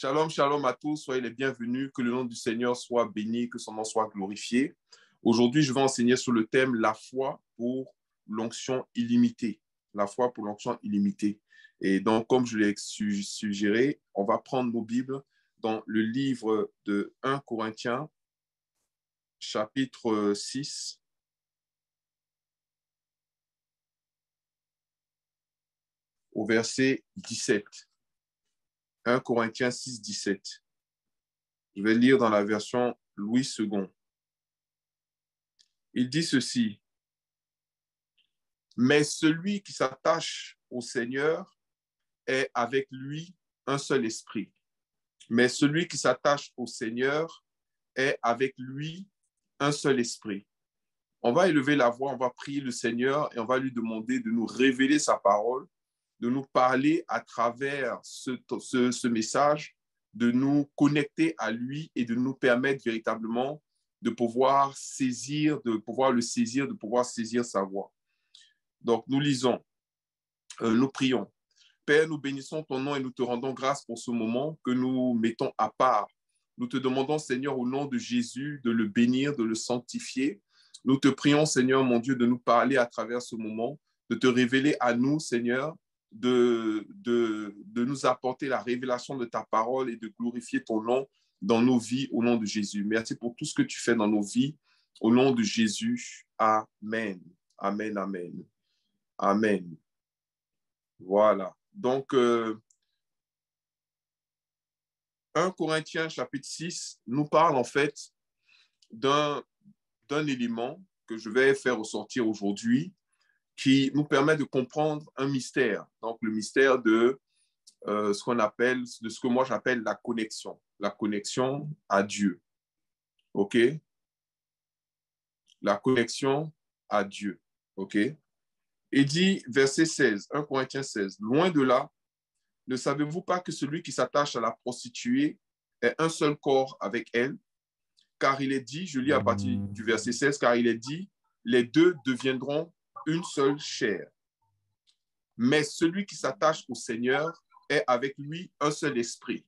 Shalom, shalom à tous, soyez les bienvenus, que le nom du Seigneur soit béni, que son nom soit glorifié. Aujourd'hui, je vais enseigner sur le thème la foi pour l'onction illimitée. La foi pour l'onction illimitée. Et donc, comme je l'ai suggéré, on va prendre nos Bibles dans le livre de 1 Corinthiens, chapitre 6, au verset 17. 1 Corinthiens 6, 17. Je vais lire dans la version Louis II. Il dit ceci: mais celui qui s'attache au Seigneur est avec lui un seul esprit. Mais celui qui s'attache au Seigneur est avec lui un seul esprit. On va élever la voix, on va prier le Seigneur et on va lui demander de nous révéler sa parole, de nous parler à travers ce message, de nous connecter à lui et de nous permettre véritablement de pouvoir saisir, de pouvoir le saisir, de pouvoir saisir sa voix. Donc, nous lisons, nous prions. Père, nous bénissons ton nom et nous te rendons grâce pour ce moment que nous mettons à part. Nous te demandons, Seigneur, au nom de Jésus, de le bénir, de le sanctifier. Nous te prions, Seigneur, mon Dieu, de nous parler à travers ce moment, de te révéler à nous, Seigneur, de nous apporter la révélation de ta parole et de glorifier ton nom dans nos vies au nom de Jésus. Merci pour tout ce que tu fais dans nos vies. Au nom de Jésus, Amen. Amen, amen. Amen. Voilà. Donc, 1 Corinthiens chapitre 6 nous parle en fait d'un élément que je vais faire ressortir aujourd'hui qui nous permet de comprendre un mystère. Donc, le mystère de ce qu'on appelle, de ce que moi j'appelle la connexion à Dieu. OK? La connexion à Dieu. OK? Il dit, verset 16, 1 Corinthiens 16, loin de là, ne savez-vous pas que celui qui s'attache à la prostituée est un seul corps avec elle? Car il est dit, je lis à partir du verset 16, car il est dit, les deux deviendront une seule chair. Mais celui qui s'attache au Seigneur est avec lui un seul esprit.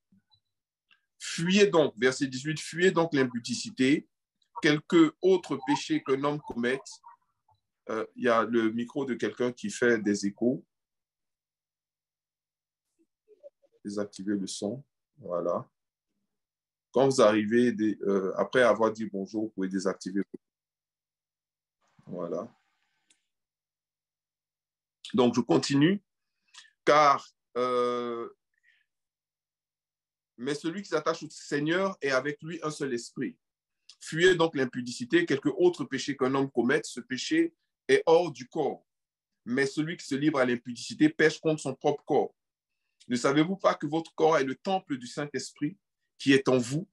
Fuyez donc, verset 18, fuyez donc l'impudicité, quelque autre péché qu'un homme commette. Il y a le micro de quelqu'un qui fait des échos. Désactivez le son. Voilà. Quand vous arrivez, après avoir dit bonjour, vous pouvez désactiver. Voilà. Donc, je continue. Car, mais celui qui s'attache au Seigneur est avec lui un seul esprit. Fuyez donc l'impudicité, quelque autre péché qu'un homme commette, ce péché est hors du corps. Mais celui qui se livre à l'impudicité pêche contre son propre corps. Ne savez-vous pas que votre corps est le temple du Saint-Esprit qui est en vous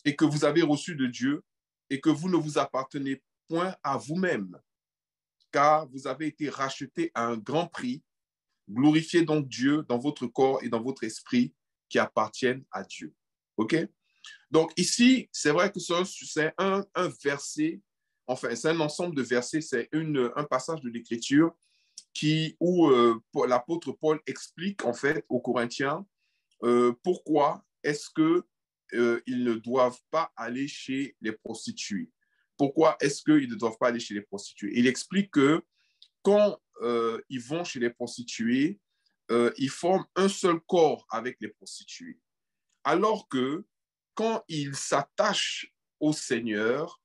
et que vous avez reçu de Dieu et que vous ne vous appartenez point à vous-même, car vous avez été rachetés à un grand prix. Glorifiez donc Dieu dans votre corps et dans votre esprit qui appartiennent à Dieu. OK? Donc ici, c'est vrai que c'est un verset, enfin, c'est un ensemble de versets, c'est un passage de l'Écriture où l'apôtre Paul explique en fait aux Corinthiens pourquoi est-ce qu'ils ne doivent pas aller chez les prostituées. Pourquoi est-ce qu'ils ne doivent pas aller chez les prostituées? Il explique que quand ils vont chez les prostituées, ils forment un seul corps avec les prostituées. Alors que quand ils s'attachent au Seigneur,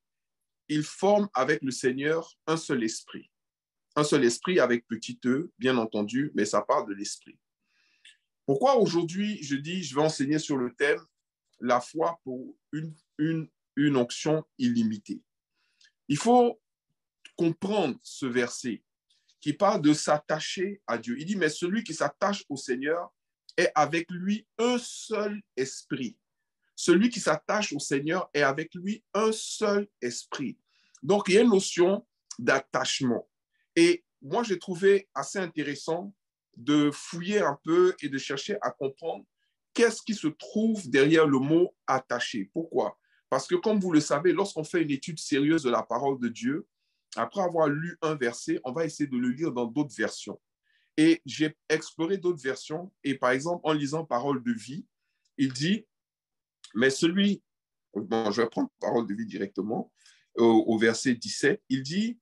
ils forment avec le Seigneur un seul esprit. Un seul esprit avec petit e, bien entendu, mais ça part de l'esprit. Pourquoi aujourd'hui, je vais enseigner sur le thème la foi pour une onction illimitée. Il faut comprendre ce verset qui parle de s'attacher à Dieu. Il dit, mais celui qui s'attache au Seigneur est avec lui un seul esprit. Celui qui s'attache au Seigneur est avec lui un seul esprit. Donc, il y a une notion d'attachement. Et moi, j'ai trouvé assez intéressant de fouiller un peu et de chercher à comprendre qu'est-ce qui se trouve derrière le mot attaché. Pourquoi? Parce que, comme vous le savez, lorsqu'on fait une étude sérieuse de la parole de Dieu, après avoir lu un verset, on va essayer de le lire dans d'autres versions. Et j'ai exploré d'autres versions. Et par exemple, en lisant Parole de vie, il dit, mais celui, bon, je vais prendre parole de vie directement, au verset 17, il dit,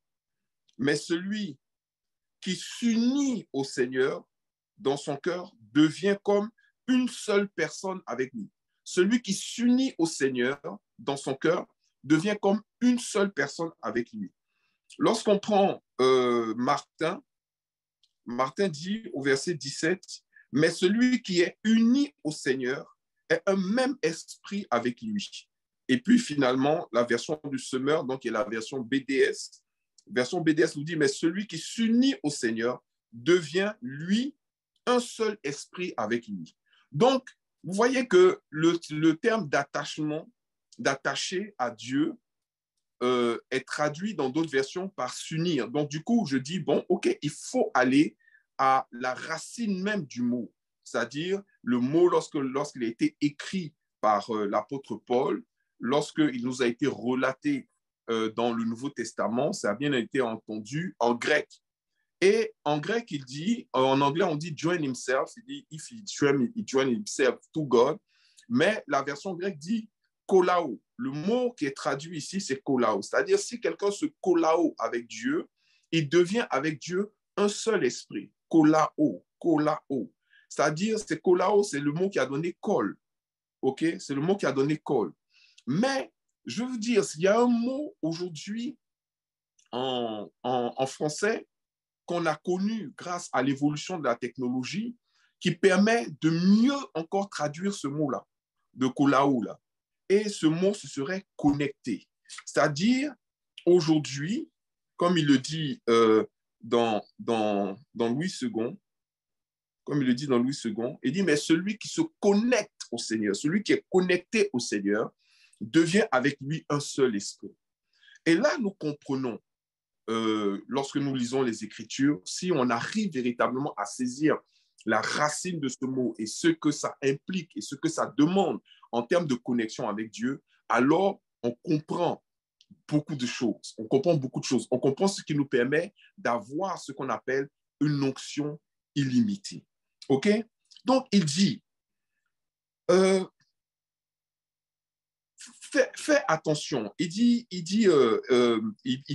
mais celui qui s'unit au Seigneur dans son cœur devient comme une seule personne avec lui. Celui qui s'unit au Seigneur dans son cœur devient comme une seule personne avec lui. Lorsqu'on prend Martin dit au verset 17, mais celui qui est uni au Seigneur est un même esprit avec lui. Et puis finalement, la version du semeur, donc qui est la version BDS, nous dit, mais celui qui s'unit au Seigneur devient, lui, un seul esprit avec lui. Donc, vous voyez que le terme d'attachement, d'attacher à Dieu, est traduit dans d'autres versions par s'unir. Donc, du coup, je dis, bon, OK, il faut aller à la racine même du mot, c'est-à-dire le mot lorsqu'il a été écrit par l'apôtre Paul, lorsqu'il nous a été relaté dans le Nouveau Testament, ça a bien été entendu en grec. Et en grec, il dit, en anglais, on dit join himself, il dit if he join himself to God, mais la version grecque dit kolao. Le mot qui est traduit ici, c'est kolao. C'est-à-dire, si quelqu'un se kolao avec Dieu, il devient avec Dieu un seul esprit. Kolao, kolao. C'est-à-dire, c'est kolao, c'est le mot qui a donné kol. OK? C'est le mot qui a donné kol. Mais, je veux dire, il y a un mot aujourd'hui en français qu'on a connu grâce à l'évolution de la technologie qui permet de mieux encore traduire ce mot-là, de kolao là. Et ce mot, ce serait connecté. C'est-à-dire, aujourd'hui, comme il le dit dans Louis II, comme il le dit dans Louis II, il dit, mais celui qui se connecte au Seigneur, celui qui est connecté au Seigneur, devient avec lui un seul esprit. Et là, nous comprenons, lorsque nous lisons les Écritures, si on arrive véritablement à saisir la racine de ce mot et ce que ça implique et ce que ça demande en termes de connexion avec Dieu, alors on comprend beaucoup de choses. On comprend beaucoup de choses. On comprend ce qui nous permet d'avoir ce qu'on appelle une onction illimitée. OK? Donc, il dit, fais attention. Il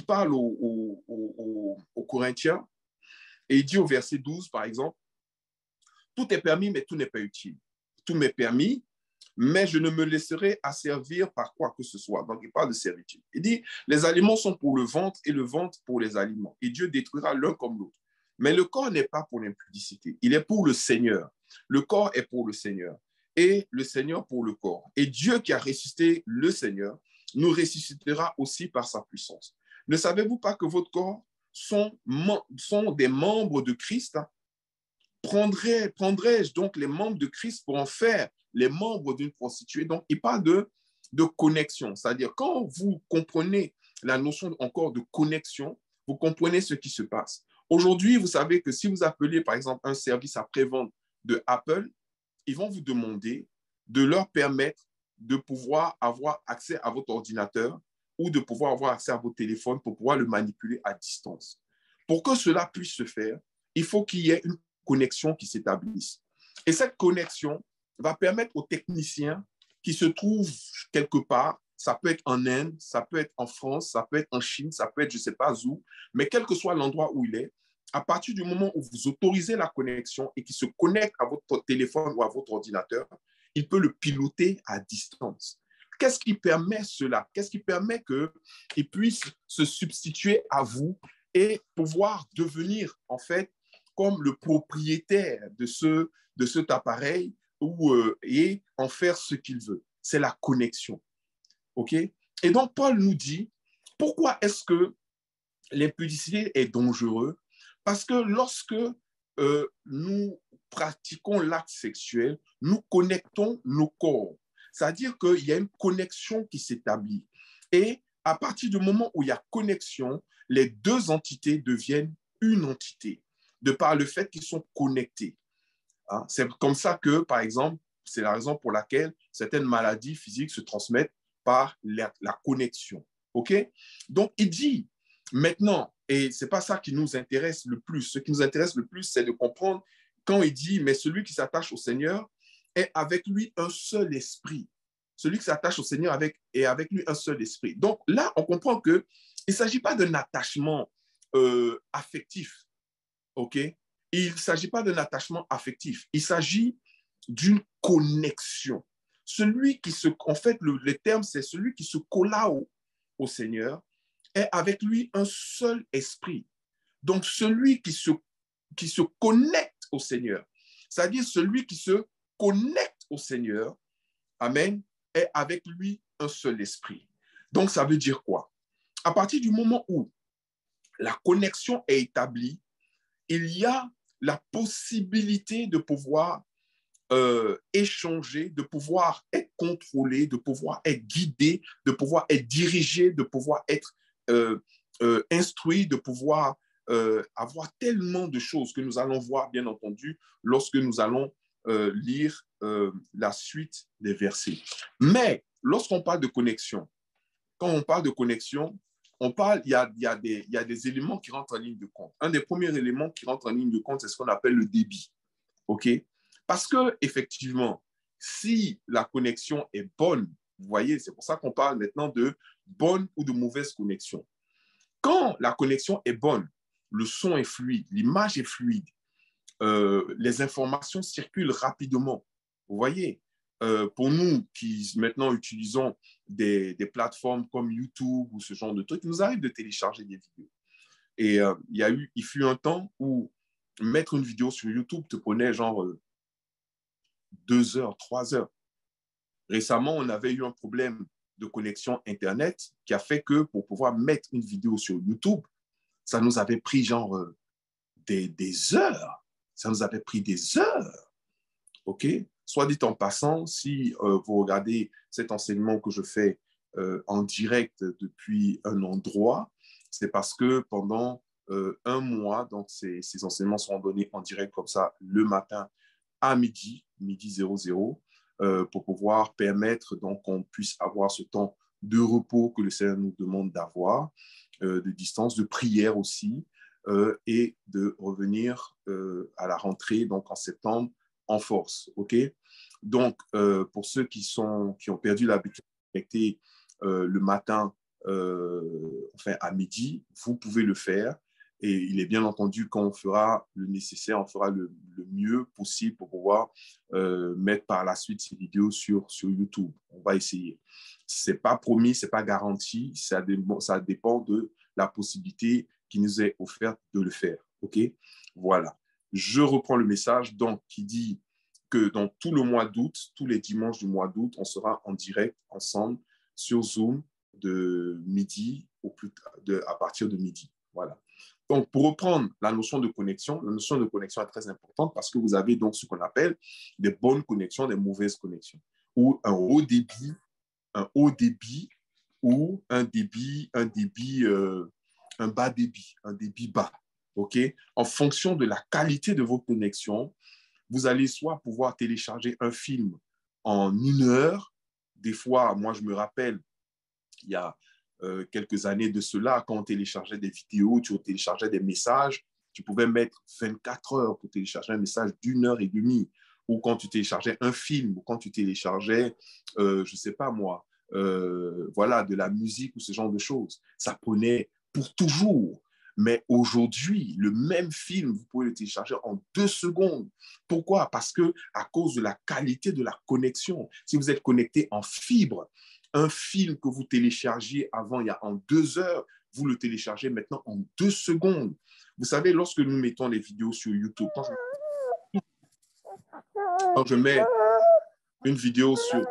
parle aux Corinthiens et il dit au verset 12, par exemple, tout est permis, mais tout n'est pas utile. Tout m'est permis, mais je ne me laisserai asservir par quoi que ce soit. Donc, il parle de servitude. Il dit, les aliments sont pour le ventre et le ventre pour les aliments. Et Dieu détruira l'un comme l'autre. Mais le corps n'est pas pour l'impudicité. Il est pour le Seigneur. Le corps est pour le Seigneur. Et le Seigneur pour le corps. Et Dieu qui a ressuscité le Seigneur nous ressuscitera aussi par sa puissance. Ne savez-vous pas que votre corps sont des membres de Christ? Prendrais-je donc les membres de Christ pour en faire les membres d'une prostituée? Donc, il parle de connexion. C'est-à-dire, quand vous comprenez la notion encore de connexion, vous comprenez ce qui se passe. Aujourd'hui, vous savez que si vous appelez, par exemple, un service après-vente de Apple, ils vont vous demander de leur permettre de pouvoir avoir accès à votre ordinateur ou de pouvoir avoir accès à votre téléphone pour pouvoir le manipuler à distance. Pour que cela puisse se faire, il faut qu'il y ait une connexion qui s'établisse. Et cette connexion va permettre aux techniciens qui se trouvent quelque part, ça peut être en Inde, ça peut être en France, ça peut être en Chine, ça peut être je ne sais pas où, mais quel que soit l'endroit où il est, à partir du moment où vous autorisez la connexion et qu'il se connecte à votre téléphone ou à votre ordinateur, il peut le piloter à distance. Qu'est-ce qui permet cela? Qu'est-ce qui permet qu'il puisse se substituer à vous et pouvoir devenir, en fait, comme le propriétaire de cet appareil et en faire ce qu'il veut? C'est la connexion. OK? Et donc, Paul nous dit, pourquoi est-ce que l'impudicité est dangereux? Parce que lorsque nous pratiquons l'acte sexuel, nous connectons nos corps. C'est-à-dire qu'il y a une connexion qui s'établit. Et à partir du moment où il y a connexion, les deux entités deviennent une entité, de par le fait qu'ils sont connectés. Hein? C'est comme ça que, par exemple, c'est la raison pour laquelle certaines maladies physiques se transmettent par la connexion. OK? Donc, il dit maintenant, et ce n'est pas ça qui nous intéresse le plus. Ce qui nous intéresse le plus, c'est de comprendre quand il dit, mais celui qui s'attache au Seigneur est avec lui un seul esprit. Celui qui s'attache au Seigneur est avec lui un seul esprit. Donc là, on comprend qu'il ne s'agit pas d'un attachement affectif, ok? Il ne s'agit pas d'un attachement affectif. Il s'agit d'une connexion. Celui qui se, en fait, le terme, c'est celui qui se colla au Seigneur est avec lui un seul esprit. Donc, celui qui se connecte au Seigneur, c'est-à-dire celui qui se connecte au Seigneur, amen, est avec lui un seul esprit. Donc, ça veut dire quoi? À partir du moment où la connexion est établie, il y a la possibilité de pouvoir échanger, de pouvoir être contrôlé, de pouvoir être guidé, de pouvoir être dirigé, de pouvoir être instruit, de pouvoir avoir tellement de choses que nous allons voir, bien entendu, lorsque nous allons lire la suite des versets. Mais lorsqu'on parle de connexion, quand on parle de connexion, il y a des éléments qui rentrent en ligne de compte. Un des premiers éléments qui rentre en ligne de compte, c'est ce qu'on appelle le débit. OK? Parce que, effectivement, si la connexion est bonne, vous voyez, c'est pour ça qu'on parle maintenant de bonne ou de mauvaise connexion. Quand la connexion est bonne, le son est fluide, l'image est fluide, les informations circulent rapidement. Vous voyez, pour nous qui maintenant utilisons des plateformes comme YouTube ou ce genre de trucs, il nous arrive de télécharger des vidéos. Et il fut un temps où mettre une vidéo sur YouTube te prenait genre 2 heures, 3 heures. Récemment, on avait eu un problème de connexion Internet qui a fait que pour pouvoir mettre une vidéo sur YouTube, ça nous avait pris genre des heures. Ça nous avait pris des heures. OK? Soit dit en passant, si vous regardez cet enseignement que je fais en direct depuis un endroit, c'est parce que pendant un mois, donc ces enseignements seront donnés en direct comme ça le matin à midi 00, pour pouvoir permettre donc qu'on puisse avoir ce temps de repos que le Seigneur nous demande d'avoir, de distance, de prière aussi, et de revenir à la rentrée, donc en septembre, en force. OK? Donc, pour ceux qui ont perdu l'habitude de connecter le matin, enfin à midi, vous pouvez le faire. Et il est bien entendu qu'on fera le nécessaire, on fera le mieux possible pour pouvoir mettre par la suite ces vidéos sur YouTube. On va essayer. Ce n'est pas promis, ce n'est pas garanti. Ça dépend de la possibilité qui nous est offerte de le faire. OK? Voilà. Je reprends le message donc, qui dit que dans tout le mois d'août, tous les dimanches du mois d'août, on sera en direct ensemble sur Zoom de midi à partir de midi. Voilà. Donc, pour reprendre la notion de connexion est très importante parce que vous avez donc ce qu'on appelle des bonnes connexions, des mauvaises connexions, ou un haut débit ou un bas débit, un débit bas. OK? En fonction de la qualité de vos connexions, vous allez soit pouvoir télécharger un film en 1 heure. Des fois, moi, je me rappelle, il y a quelques années de cela, quand on téléchargeait des vidéos, tu téléchargeais des messages, tu pouvais mettre 24 heures pour télécharger un message d'1 heure et demie. Ou quand tu téléchargeais un film, ou quand tu téléchargeais, je ne sais pas moi, voilà, de la musique ou ce genre de choses. Ça prenait pour toujours. Mais aujourd'hui, le même film, vous pouvez le télécharger en 2 secondes. Pourquoi? Parce que à cause de la qualité de la connexion, si vous êtes connecté en fibre, un film que vous téléchargiez avant, il y a en 2 heures, vous le téléchargez maintenant en 2 secondes. Vous savez, lorsque nous mettons des vidéos sur YouTube, quand je mets une vidéo sur YouTube,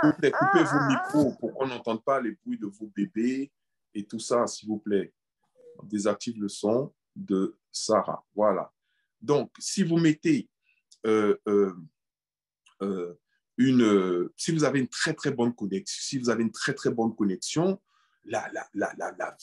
coupez vos micros pour qu'on n'entende pas les bruits de vos bébés et tout ça, s'il vous plaît. On désactive le son de Sarah. Voilà. Donc, si vous mettez si vous avez une très très bonne connexion, la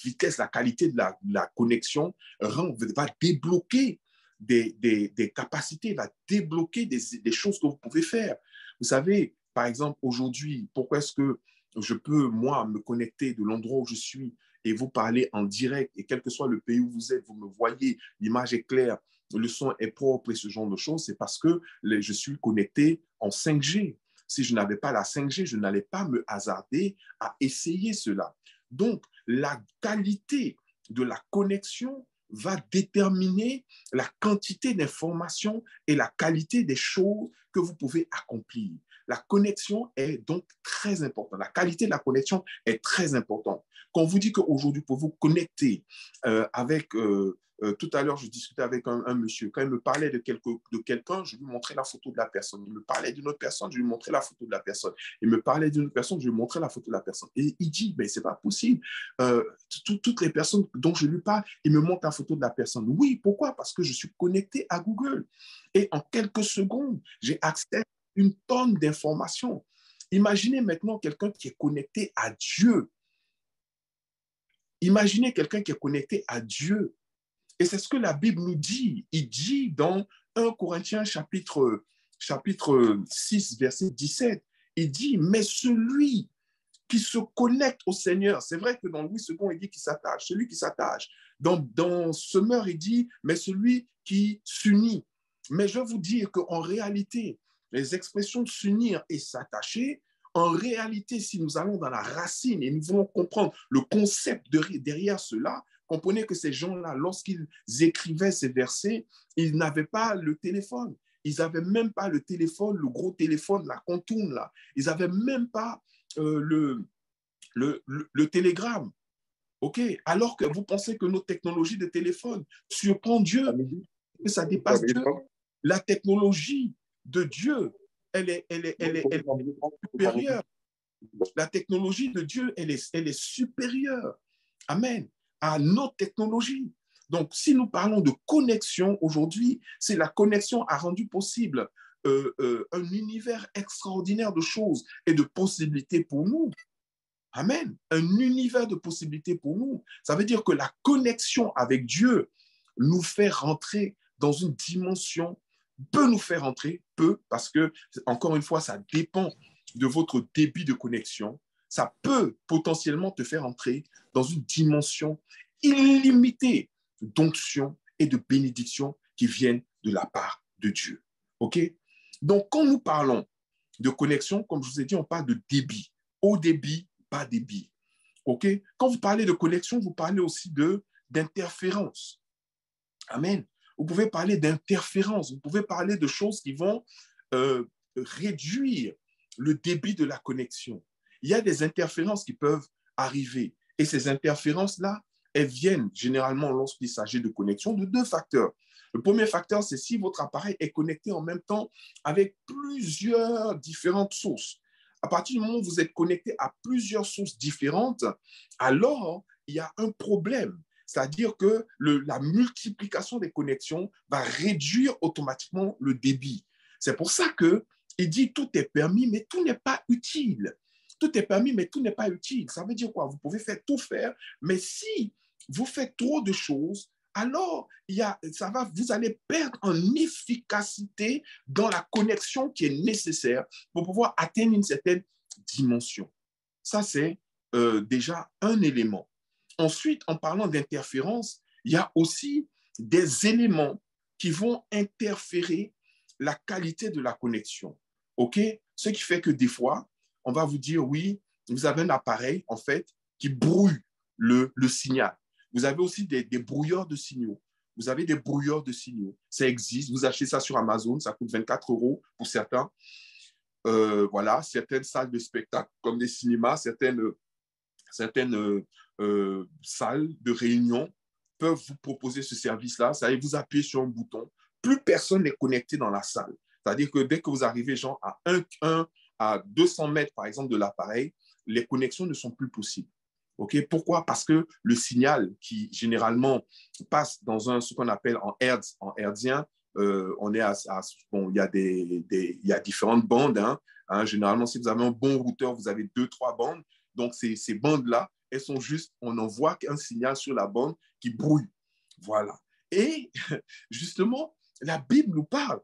vitesse, la qualité de la connexion va débloquer des capacités, va débloquer des choses que vous pouvez faire. Vous savez, par exemple, aujourd'hui, pourquoi est-ce que je peux, moi, me connecter de l'endroit où je suis et vous parler en direct, et quel que soit le pays où vous êtes, vous me voyez, l'image est claire, le son est propre et ce genre de choses, c'est parce que je suis connecté en 5G. Si je n'avais pas la 5G, je n'allais pas me hasarder à essayer cela. Donc, la qualité de la connexion va déterminer la quantité d'informations et la qualité des choses que vous pouvez accomplir. La connexion est donc très importante. La qualité de la connexion est très importante. Quand on vous dit qu'aujourd'hui, pour vous connecter avec... tout à l'heure, je discutais avec un monsieur. Quand il me parlait de quelqu'un, je lui montrais la photo de la personne. Il me parlait d'une autre personne, je lui montrais la photo de la personne. Il me parlait d'une autre personne, je lui montrais la photo de la personne. Et il dit, mais c'est pas possible. Toutes les personnes dont je lui parle, il me montre la photo de la personne. Oui, pourquoi? Parce que je suis connecté à Google. Et en quelques secondes, j'ai accès à une tonne d'informations. Imaginez maintenant quelqu'un qui est connecté à Dieu. Imaginez quelqu'un qui est connecté à Dieu. Et c'est ce que la Bible nous dit. Il dit dans 1 Corinthiens chapitre 6, verset 17, il dit, mais celui qui se connecte au Seigneur, c'est vrai que dans Louis II, il dit qu'il s'attache, celui qui s'attache. Dans Semeur, il dit, mais celui qui s'unit. Mais je vais vous dire qu'en réalité, les expressions s'unir et s'attacher, en réalité, si nous allons dans la racine et nous voulons comprendre le concept derrière cela, comprenez que ces gens-là, lorsqu'ils écrivaient ces versets, ils n'avaient pas le téléphone. Ils n'avaient même pas le téléphone, le gros téléphone, la contourne là. Ils n'avaient même pas le télégramme. OK? Alors que vous pensez que nos technologies de téléphone surprennent Dieu, que ça dépasse Dieu. La technologie de Dieu, elle est supérieure. La technologie de Dieu, elle est supérieure. Amen. À notre technologie. Donc, si nous parlons de connexion aujourd'hui, c'est la connexion a rendu possible un univers extraordinaire de choses et de possibilités pour nous. Amen. Un univers de possibilités pour nous. Ça veut dire que la connexion avec Dieu nous fait rentrer dans une dimension, peut nous faire rentrer, parce que, encore une fois, ça dépend de votre débit de connexion. Ça peut potentiellement te faire entrer dans une dimension illimitée d'onction et de bénédiction qui viennent de la part de Dieu. OK? Donc, quand nous parlons de connexion, comme je vous ai dit, on parle de débit. Haut débit, bas débit. OK? Quand vous parlez de connexion, vous parlez aussi d'interférence. Amen. Vous pouvez parler d'interférence. Vous pouvez parler de choses qui vont réduire le débit de la connexion. Il y a des interférences qui peuvent arriver. Et ces interférences-là, elles viennent généralement lorsqu'il s'agit de connexion de deux facteurs. Le premier facteur, c'est si votre appareil est connecté en même temps avec plusieurs différentes sources. À partir du moment où vous êtes connecté à plusieurs sources différentes, alors il y a un problème. C'est-à-dire que la multiplication des connexions va réduire automatiquement le débit. C'est pour ça qu'il dit tout est permis, mais tout n'est pas utile. Tout est permis, mais tout n'est pas utile. Ça veut dire quoi? Vous pouvez tout faire, mais si vous faites trop de choses, alors vous allez perdre en efficacité dans la connexion qui est nécessaire pour pouvoir atteindre une certaine dimension. Ça, c'est déjà un élément. Ensuite, en parlant d'interférence, il y a aussi des éléments qui vont interférer la qualité de la connexion. OK? Ce qui fait que des fois, on va vous dire, oui, vous avez un appareil, en fait, qui brouille le signal. Vous avez aussi des brouilleurs de signaux. Vous avez des brouilleurs de signaux. Ça existe. Vous achetez ça sur Amazon. Ça coûte 24 € pour certains. Voilà, certaines salles de spectacle, comme des cinémas, certaines salles de réunion peuvent vous proposer ce service-là. Ça veut dire vous appuyez sur un bouton. Plus personne n'est connecté dans la salle. C'est-à-dire que dès que vous arrivez genre à 200 mètres, par exemple, de l'appareil, les connexions ne sont plus possibles. Okay? Pourquoi? Parce que le signal qui généralement passe dans ce qu'on appelle en hertzien, on est bon, il y a différentes bandes. Généralement, si vous avez un bon routeur, vous avez 2-3 bandes. Donc, ces bandes-là, elles sont juste, on envoie un signal sur la bande qui brouille. Voilà. Et justement, la Bible nous parle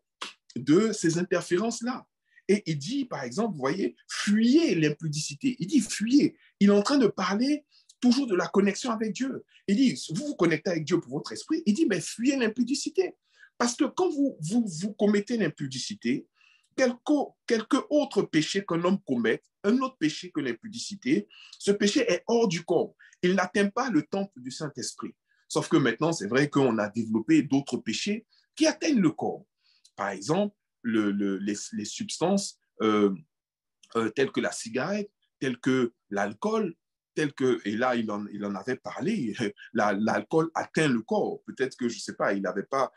de ces interférences-là. Et il dit, par exemple, vous voyez, fuyez l'impudicité. Il dit, fuyez. Il est en train de parler toujours de la connexion avec Dieu. Il dit, vous vous connectez avec Dieu pour votre esprit. Il dit, mais fuyez l'impudicité. Parce que quand vous commettez l'impudicité, quelque autre péché qu'un homme commette, un autre péché que l'impudicité, ce péché est hors du corps. Il n'atteint pas le temple du Saint-Esprit. Sauf que maintenant, c'est vrai qu'on a développé d'autres péchés qui atteignent le corps. Par exemple, les substances telles que la cigarette, telles que l'alcool, telles que, et là, il en avait parlé, l'alcool atteint le corps. Peut-être que, je ne sais pas, il n'avait pas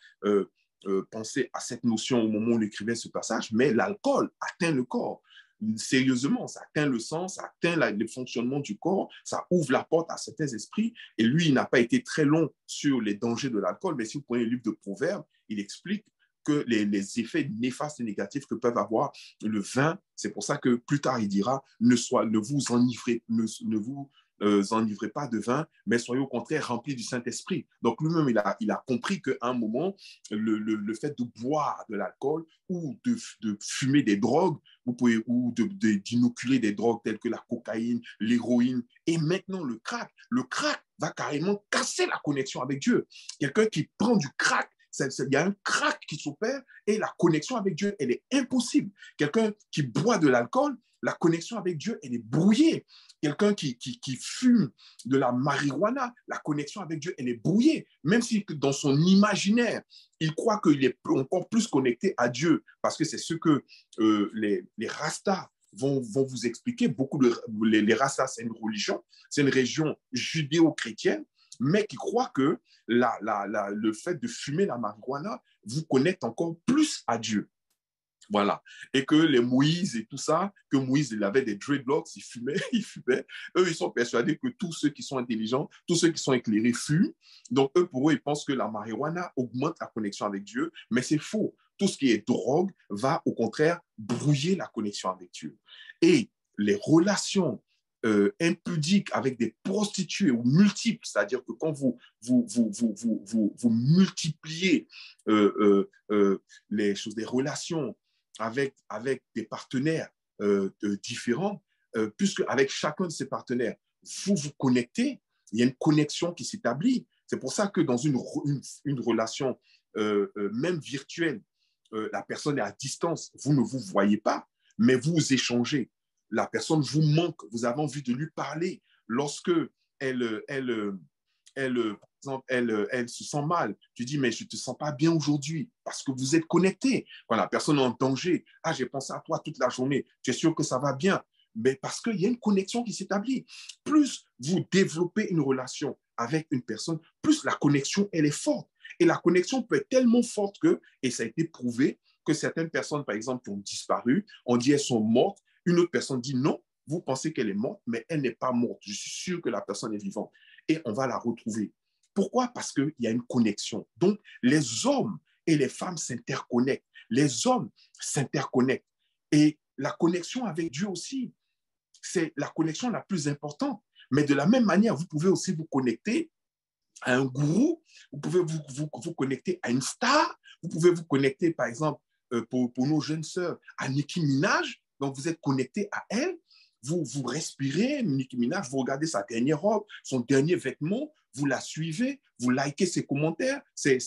pensé à cette notion au moment où il écrivait ce passage, mais l'alcool atteint le corps. Sérieusement, ça atteint le sang, ça atteint le fonctionnement du corps, ça ouvre la porte à certains esprits. Et lui, il n'a pas été très long sur les dangers de l'alcool, mais si vous prenez le livre de Proverbes, il explique que les effets néfastes et négatifs que peuvent avoir le vin. C'est pour ça que plus tard, il dira, ne vous enivrez, ne vous enivrez pas de vin, mais soyez au contraire remplis du Saint-Esprit. Donc lui-même, il a compris qu'à un moment, le fait de boire de l'alcool ou de fumer des drogues, vous pouvez, ou d'inoculer des drogues telles que la cocaïne, l'héroïne, et maintenant le crack va carrément casser la connexion avec Dieu. Quelqu'un qui prend du crack, il y a un crack qui s'opère et la connexion avec Dieu, elle est impossible. Quelqu'un qui boit de l'alcool, la connexion avec Dieu, elle est brouillée. Quelqu'un qui fume de la marijuana, la connexion avec Dieu, elle est brouillée. Même si dans son imaginaire, il croit qu'il est encore plus connecté à Dieu, parce que c'est ce que les Rastas vont vous expliquer. Les Rastas, c'est une religion, c'est une région judéo-chrétienne, mais qui croient que le fait de fumer la marijuana vous connecte encore plus à Dieu. Voilà. Et que les Moïse et tout ça, que Moïse, il avait des dreadlocks, il fumait, il fumait. Eux, ils sont persuadés que tous ceux qui sont intelligents, tous ceux qui sont éclairés fument. Donc, pour eux, ils pensent que la marijuana augmente la connexion avec Dieu, mais c'est faux. Tout ce qui est drogue va, au contraire, brouiller la connexion avec Dieu. Et les relations impudiques avec des prostituées ou multiples, c'est-à-dire que quand vous multipliez les choses, des relations avec des partenaires différents, puisque avec chacun de ces partenaires, vous vous connectez, il y a une connexion qui s'établit. C'est pour ça que dans une relation, même virtuelle, la personne est à distance, vous ne vous voyez pas, mais vous échangez. La personne vous manque, vous avez envie de lui parler. Lorsque par exemple, elle se sent mal. Tu dis, mais je ne te sens pas bien aujourd'hui parce que vous êtes connectés. Quand la personne est en danger, ah, j'ai pensé à toi toute la journée, tu es sûr que ça va bien. Mais parce qu'il y a une connexion qui s'établit. Plus vous développez une relation avec une personne, plus la connexion, elle est forte. Et la connexion peut être tellement forte que, et ça a été prouvé, que certaines personnes, par exemple, qui ont disparu, on dit elles sont mortes. Une autre personne dit non, vous pensez qu'elle est morte, mais elle n'est pas morte. Je suis sûr que la personne est vivante. Et on va la retrouver. Pourquoi? Parce qu'il y a une connexion. Donc, les hommes et les femmes s'interconnectent. Les hommes s'interconnectent. Et la connexion avec Dieu aussi, c'est la connexion la plus importante. Mais de la même manière, vous pouvez aussi vous connecter à un gourou, vous pouvez vous connecter à une star, vous pouvez vous connecter, par exemple, pour nos jeunes sœurs, à Nicki Minaj. Donc, vous êtes connecté à elle, vous respirez Nicki Minaj, vous regardez sa dernière robe, son dernier vêtement, vous la suivez, vous likez ses commentaires, ses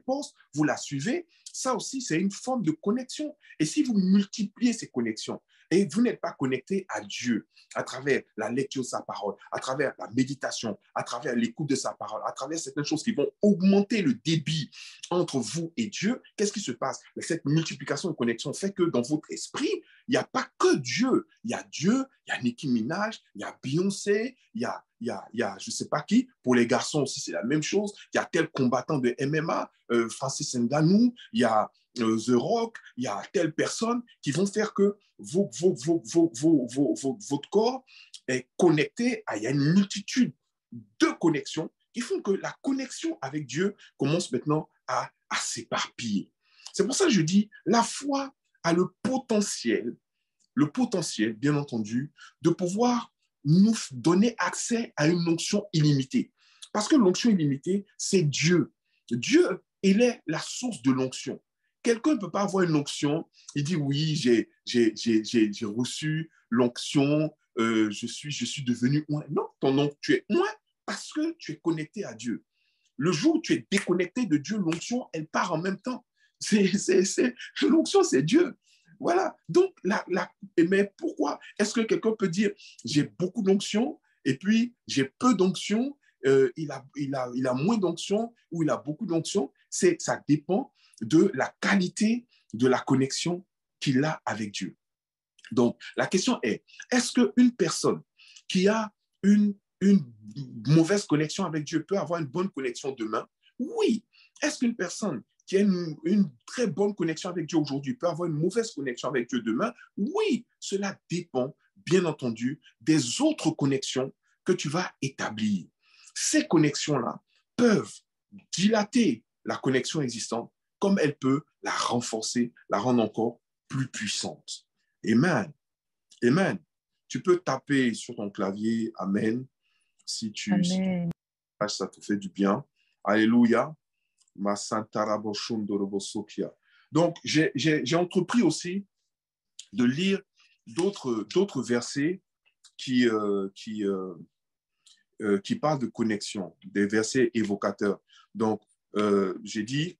posts, vous la suivez. Ça aussi, c'est une forme de connexion. Et si vous multipliez ces connexions et vous n'êtes pas connecté à Dieu à travers la lecture de sa parole, à travers la méditation, à travers l'écoute de sa parole, à travers certaines choses qui vont augmenter le débit entre vous et Dieu, qu'est-ce qui se passe? Cette multiplication de connexions fait que dans votre esprit, il n'y a pas que Dieu. Il y a Dieu, il y a Nicki Minaj, il y a Beyoncé, il y a je ne sais pas qui. Pour les garçons aussi, c'est la même chose. Il y a tel combattant de MMA, Francis Ngannou, il y a The Rock, il y a telle personne qui vont faire que votre corps est connecté à, il y a une multitude de connexions qui font que la connexion avec Dieu commence maintenant à s'éparpiller. C'est pour ça que je dis, la foi a le potentiel, bien entendu, de pouvoir nous donner accès à une onction illimitée. Parce que l'onction illimitée, c'est Dieu. Dieu, il est la source de l'onction. Quelqu'un ne peut pas avoir une onction, il dit oui, j'ai reçu l'onction, je suis devenu oint. Non, tu es oint parce que tu es connecté à Dieu. Le jour où tu es déconnecté de Dieu, l'onction, elle part en même temps. L'onction, c'est Dieu. Voilà. Donc, mais pourquoi est-ce que quelqu'un peut dire, j'ai beaucoup d'onction et puis j'ai peu d'onction, il a moins d'onction ou il a beaucoup d'onction? Ça dépend de la qualité de la connexion qu'il a avec Dieu. Donc, la question est-ce qu'une personne qui a une mauvaise connexion avec Dieu peut avoir une bonne connexion demain? Oui. Est-ce qu'une personne qui a une très bonne connexion avec Dieu aujourd'hui peut avoir une mauvaise connexion avec Dieu demain? Oui. Cela dépend, bien entendu, des autres connexions que tu vas établir. Ces connexions-là peuvent dilater la connexion existante comme elle peut la renforcer, la rendre encore plus puissante. Amen. Amen. Tu peux taper sur ton clavier Amen si Amen. ça te fait du bien. Alléluia. Donc, j'ai entrepris aussi de lire d'autres versets qui parlent de connexion, des versets évocateurs. Donc, j'ai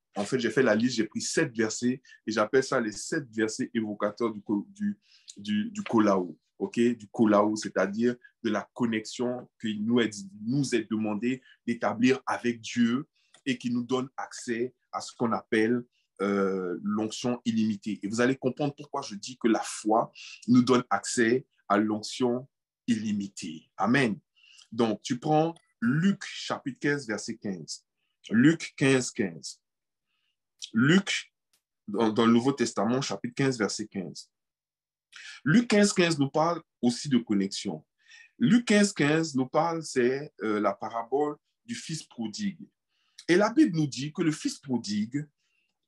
fait la liste, j'ai pris 7 versets et j'appelle ça les 7 versets évocateurs du kolao, ok, du kolao, c'est-à-dire de la connexion qui nous est demandé d'établir avec Dieu et qui nous donne accès à ce qu'on appelle l'onction illimitée. Et vous allez comprendre pourquoi je dis que la foi nous donne accès à l'onction illimitée. Amen. Donc, tu prends Luc chapitre 15, verset 15. Luc 15, 15. Luc, dans le Nouveau Testament, chapitre 15, verset 15. Luc 15, 15 nous parle aussi de connexion. Luc 15, 15 nous parle, c'est la parabole du fils prodigue. Et la Bible nous dit que le fils prodigue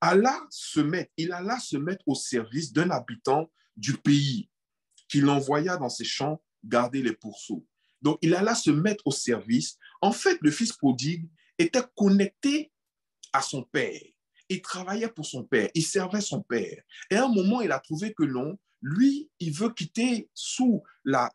alla se mettre au service d'un habitant du pays qu'il envoya dans ses champs garder les pourceaux. Donc, il alla se mettre au service. En fait, le fils prodigue était connecté à son père. Il travaillait pour son père. Il servait son père. Et à un moment, il a trouvé que non, lui, il veut quitter sous la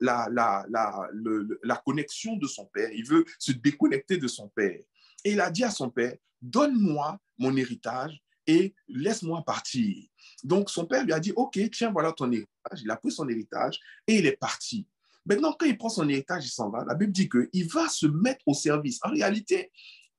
connexion de son père. Il veut se déconnecter de son père. Et il a dit à son père, donne-moi mon héritage et laisse-moi partir. Donc, son père lui a dit, OK, tiens, voilà ton héritage. Il a pris son héritage et il est parti. Maintenant, quand il prend son héritage, il s'en va. La Bible dit qu'il va se mettre au service. En réalité,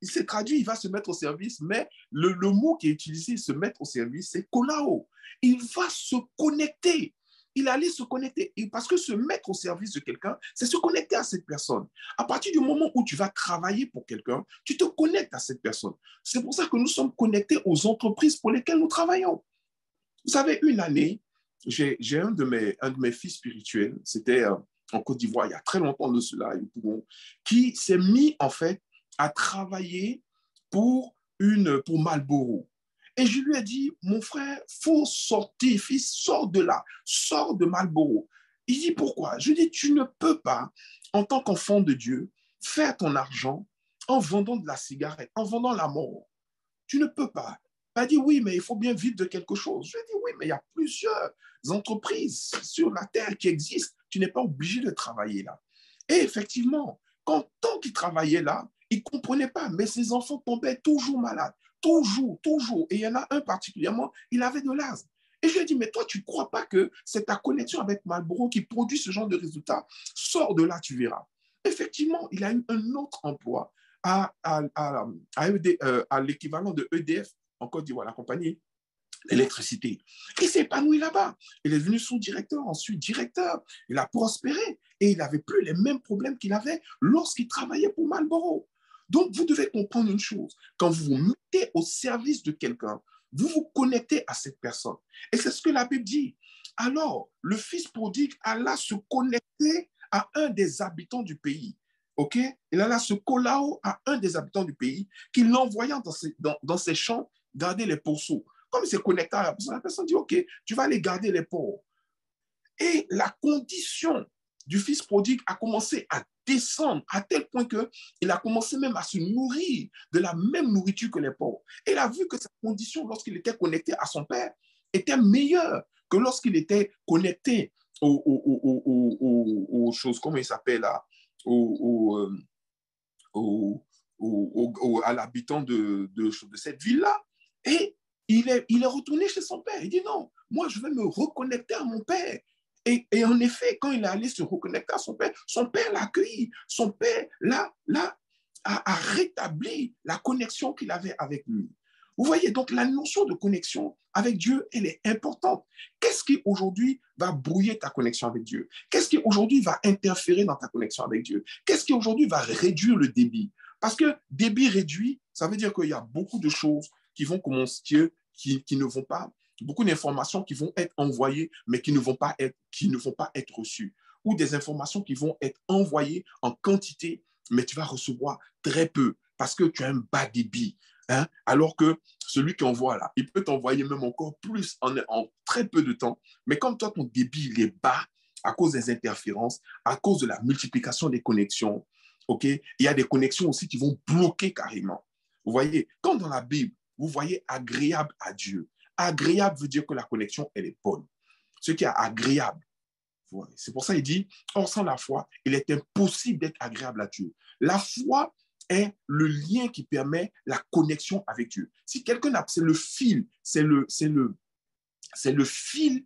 il s'est traduit, il va se mettre au service, mais le mot qui est utilisé, se mettre au service, c'est kolao. Il va se connecter. Il allait se connecter. Et parce que se mettre au service de quelqu'un, c'est se connecter à cette personne. À partir du moment où tu vas travailler pour quelqu'un, tu te connectes à cette personne. C'est pour ça que nous sommes connectés aux entreprises pour lesquelles nous travaillons. Vous savez, une année, j'ai un de mes fils spirituels, c'était en Côte d'Ivoire, il y a très longtemps de cela, qui s'est mis en fait à travailler pour Marlboro. Et je lui ai dit, mon frère, faut sortir, fils, sors de là, sors de Marlboro. Il dit, pourquoi? Je lui dis, tu ne peux pas, en tant qu'enfant de Dieu, faire ton argent en vendant de la cigarette, en vendant la mort. Tu ne peux pas. Il m'a dit, oui, mais il faut bien vivre de quelque chose. Je lui ai dit, oui, mais il y a plusieurs entreprises sur la terre qui existent. Tu n'es pas obligé de travailler là. Et effectivement, tant qu'il travaillait là, il ne comprenait pas, mais ses enfants tombaient toujours malades. Toujours, toujours. Et il y en a un particulièrement, il avait de l'asthme. Et je lui ai dit, mais toi, tu ne crois pas que c'est ta connexion avec Marlboro qui produit ce genre de résultat? Sors de là, tu verras. Effectivement, il a eu un autre emploi à l'équivalent de EDF en Côte d'Ivoire, la compagnie d'électricité. Il s'est épanoui là-bas. Il est devenu sous-directeur, ensuite directeur. Il a prospéré et il n'avait plus les mêmes problèmes qu'il avait lorsqu'il travaillait pour Marlboro. Donc, vous devez comprendre une chose. Quand vous vous mettez au service de quelqu'un, vous vous connectez à cette personne. Et c'est ce que la Bible dit. Alors, le fils prodigue alla se connecter à un des habitants du pays. OK? Il alla se kolao à un des habitants du pays qui l'envoyant dans ses champs garder les pourceaux. Comme il s'est connecté à la personne dit, OK, tu vas aller garder les porcs. Et la condition du fils prodigue a commencé à descendre à tel point qu'il a commencé même à se nourrir de la même nourriture que les porcs. Et il a vu que sa condition, lorsqu'il était connecté à son père, était meilleure que lorsqu'il était connecté aux choses, comment il s'appelle là, aux à l'habitant de cette ville-là. Et il est retourné chez son père. Il dit non, moi je vais me reconnecter à mon père. Et en effet, quand il est allé se reconnecter à son père l'a accueilli. Son père a rétabli la connexion qu'il avait avec lui. Vous voyez, donc la notion de connexion avec Dieu, elle est importante. Qu'est-ce qui aujourd'hui va brouiller ta connexion avec Dieu? Qu'est-ce qui aujourd'hui va interférer dans ta connexion avec Dieu? Qu'est-ce qui aujourd'hui va réduire le débit? Parce que débit réduit, ça veut dire qu'il y a beaucoup de choses qui vont commencer, qui ne vont pas, beaucoup d'informations qui vont être envoyées, mais qui ne vont pas être reçues. Ou des informations qui vont être envoyées en quantité, mais tu vas recevoir très peu parce que tu as un bas débit. Hein? Alors que celui qui envoie là, il peut t'envoyer même encore plus en très peu de temps. Mais comme toi, ton débit il est bas à cause des interférences, à cause de la multiplication des connexions, ok? Il y a des connexions aussi qui vont bloquer carrément. Vous voyez, comme dans la Bible, vous voyez agréable à Dieu. Agréable veut dire que la connexion, elle est bonne. Ce qui est agréable. C'est pour ça qu'il dit, or sans la foi, il est impossible d'être agréable à Dieu. La foi est le lien qui permet la connexion avec Dieu. Si quelqu'un a, c'est le fil, c'est le fil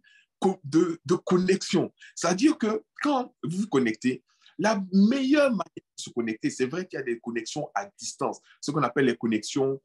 de connexion. C'est-à-dire que quand vous vous connectez, la meilleure manière de se connecter, c'est vrai qu'il y a des connexions à distance, ce qu'on appelle les connexions